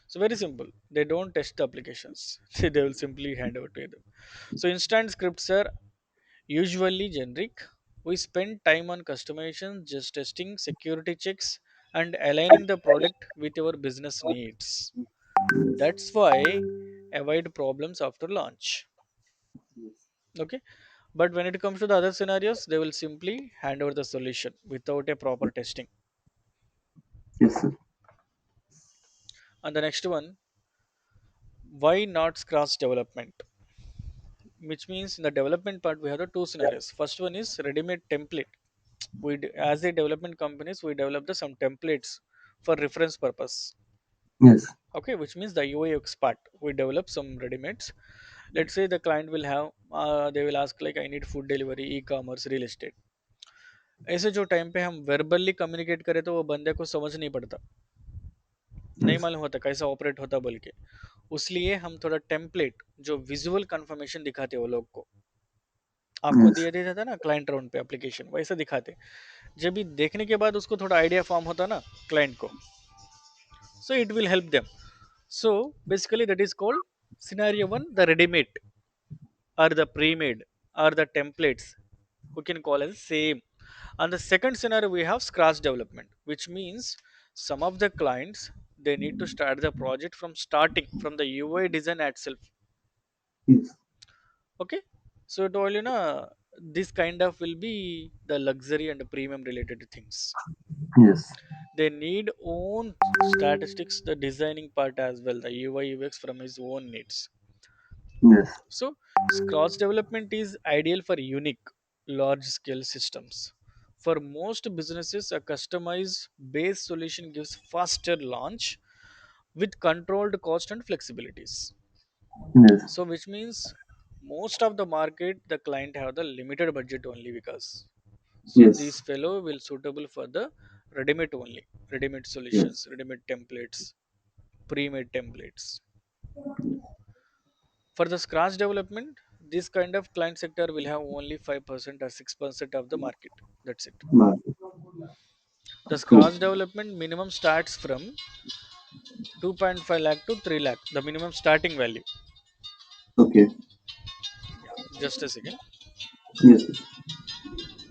So very simple. They don't test the applications. They will simply hand over to them. So instant scripts are usually generic. We spend time on customization, just testing, security checks, and aligning the product with our business needs. That's why avoid problems after launch. Yes, Okay. But when it comes to the other scenarios, they will simply hand over the solution without a proper testing. yes, sir. And the next one, why not scratch development? Which means in the development part, we have the two scenarios. First one is ready-made template. As a development companies, we develop the some templates for reference purpose. Yes, Okay, which means the UI part, we develop some ready-mades. Let's say the client will have, they will ask like I need food delivery, e-commerce, real estate. ऐसे जो time पे हम verbally communicate करें तो वो बंदे को समझ नहीं पड़ता, नहीं yes, मालूम होता कैसा ऑपरेट होता बोल के। उसलिए हम थोड़ा टेम्पलेट जो विजुअल कंफर्मेशन दिखाते वो लोग को, आपको yes, दिया दिया था ना क्लाइंट राउंड पे एप्लीकेशन वैसा दिखाते। जब भी देखने के बाद उसको थोड़ा आइडिया फॉर्म होता ना क्लाइंट को, so it will help them. So basically that is called scenario one, the ready made or the pre made or the templates, we can call as same. And the second scenario we have scratch development, which means some of the clients they need to start the project from starting from the UI design itself. yes, Okay, so it all, you know, this kind of will be the luxury and the premium related things. yes, They need own statistics, the designing part as well, the UI UX from his own needs. yes, So cross development is ideal for unique large scale systems. For most businesses, a customized base solution gives faster launch with controlled cost and flexibilities. yes, So which means most of the market the client have the limited budget only because, so this yes, fellow will suitable for the ready-made only, ready-made yes, solutions, ready-made templates, pre-made templates. For the scratch development, this kind of client sector will have only 5% or 6% of the market. That's it. but The true. scratch development minimum starts from 2.5 lakh to 3 lakh, the minimum starting value. Okay. Just a second. Yes,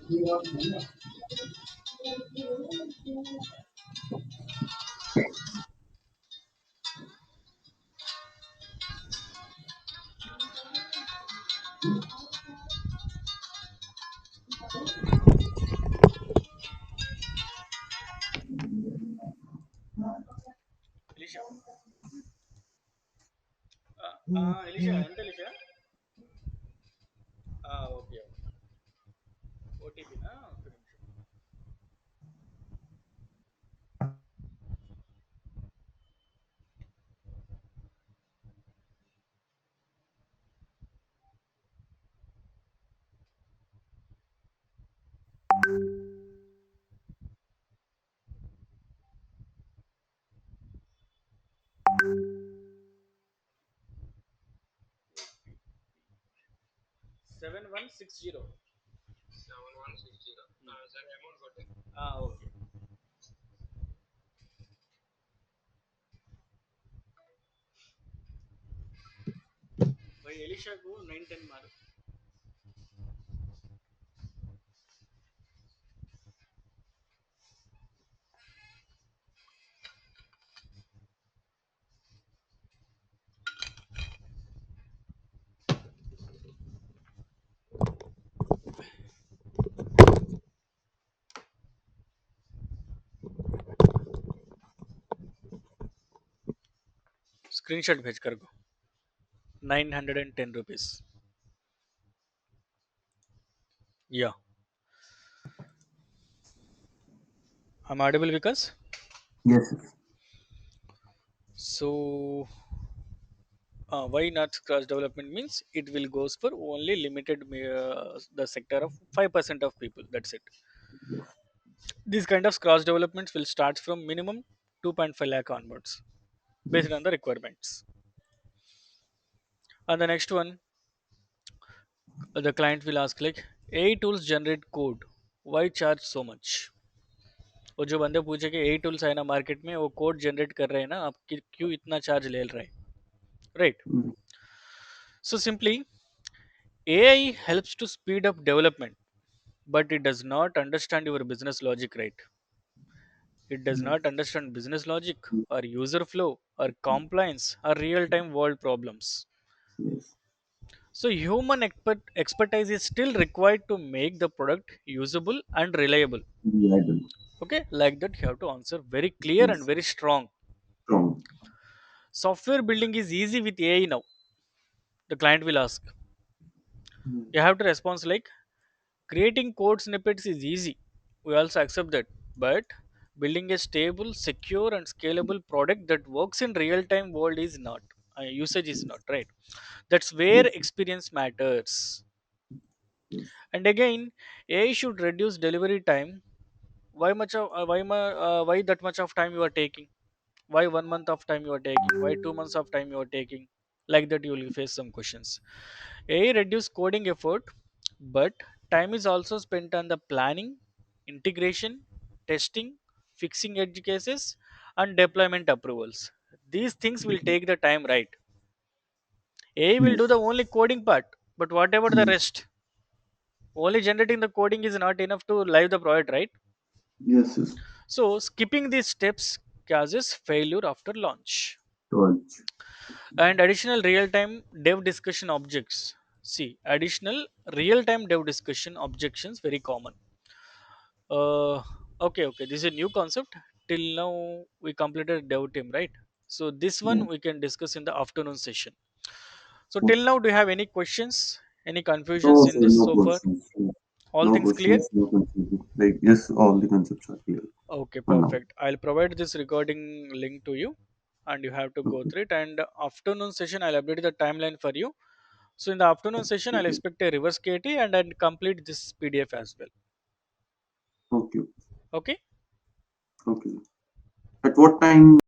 yes. Elisha. Elisha, ఎంత Elisha? Okay ఓటీపీనా ఒక్క నిమిషం. Seven one six zero. Okay भाई Elisha को 9-10 मार. Screenshot भेज कर को. 910 rupees. Yeah, I'm audible because, Yes, yes. so why not cross development means it will goes for only limited the sector of 5% of people. That's it. These kind of cross developments will start from minimum 2.5 lakh onwards based on the requirements. And the next one, the client will ask like, AI tools generate code, why charge so much? वो जो बंदे पूछे कि AI tools है ना market में, वो code generate कर रहे हैं ना, आप क्यों इतना चार्ज ले रहे हैं, right? mm, So simply, AI helps to speed up development, but it does not understand your business logic, right? It does mm, not understand business logic mm, or user flow or compliance or real time world problems. yes, So, human expertise is still required to make the product usable and reliable. reliable, Okay, like that, you have to answer very clear and yes, very strong. strong, Software building is easy with AI now. The client will ask. mm, You have to respond like, creating code snippets is easy. We also accept that. But building a stable, secure, and scalable product that works in real time world is not. Usage is not, yes, right? That's where yes, experience matters. yes, And again, AI should reduce delivery time. Why that much of time you are taking? Why 1 month of time you are taking? Why 2 months of time you are taking? Like that, you will face some questions. AI reduce coding effort, but time is also spent on the planning, integration, testing, fixing edge cases, and deployment approvals. These things will take the time, right? AI will do yes, the only coding part, but whatever the mm, rest, only generating the coding is not enough to live the project, right? yes, yes, So skipping these steps causes failure after launch. torch, And additional real-time dev discussion objects. See, additional real-time dev discussion objections very common. Uh, okay. This is a new concept. Till now, we completed dev team, right? So this yeah. one we can discuss in the afternoon session. So till Okay. now, do you have any questions, any confusions No, in sir, this no so far? questions. All No things clear? questions, no confusion. Like, yes, all the concepts are clear Okay, for now. perfect. I'll provide this recording link to you and you have to go Okay, through it. And afternoon session, I'll update the timeline for you. So in the afternoon session, I'll okay, expect a reverse KT and I'll complete this PDF as well. okay, Okay. okay. At what time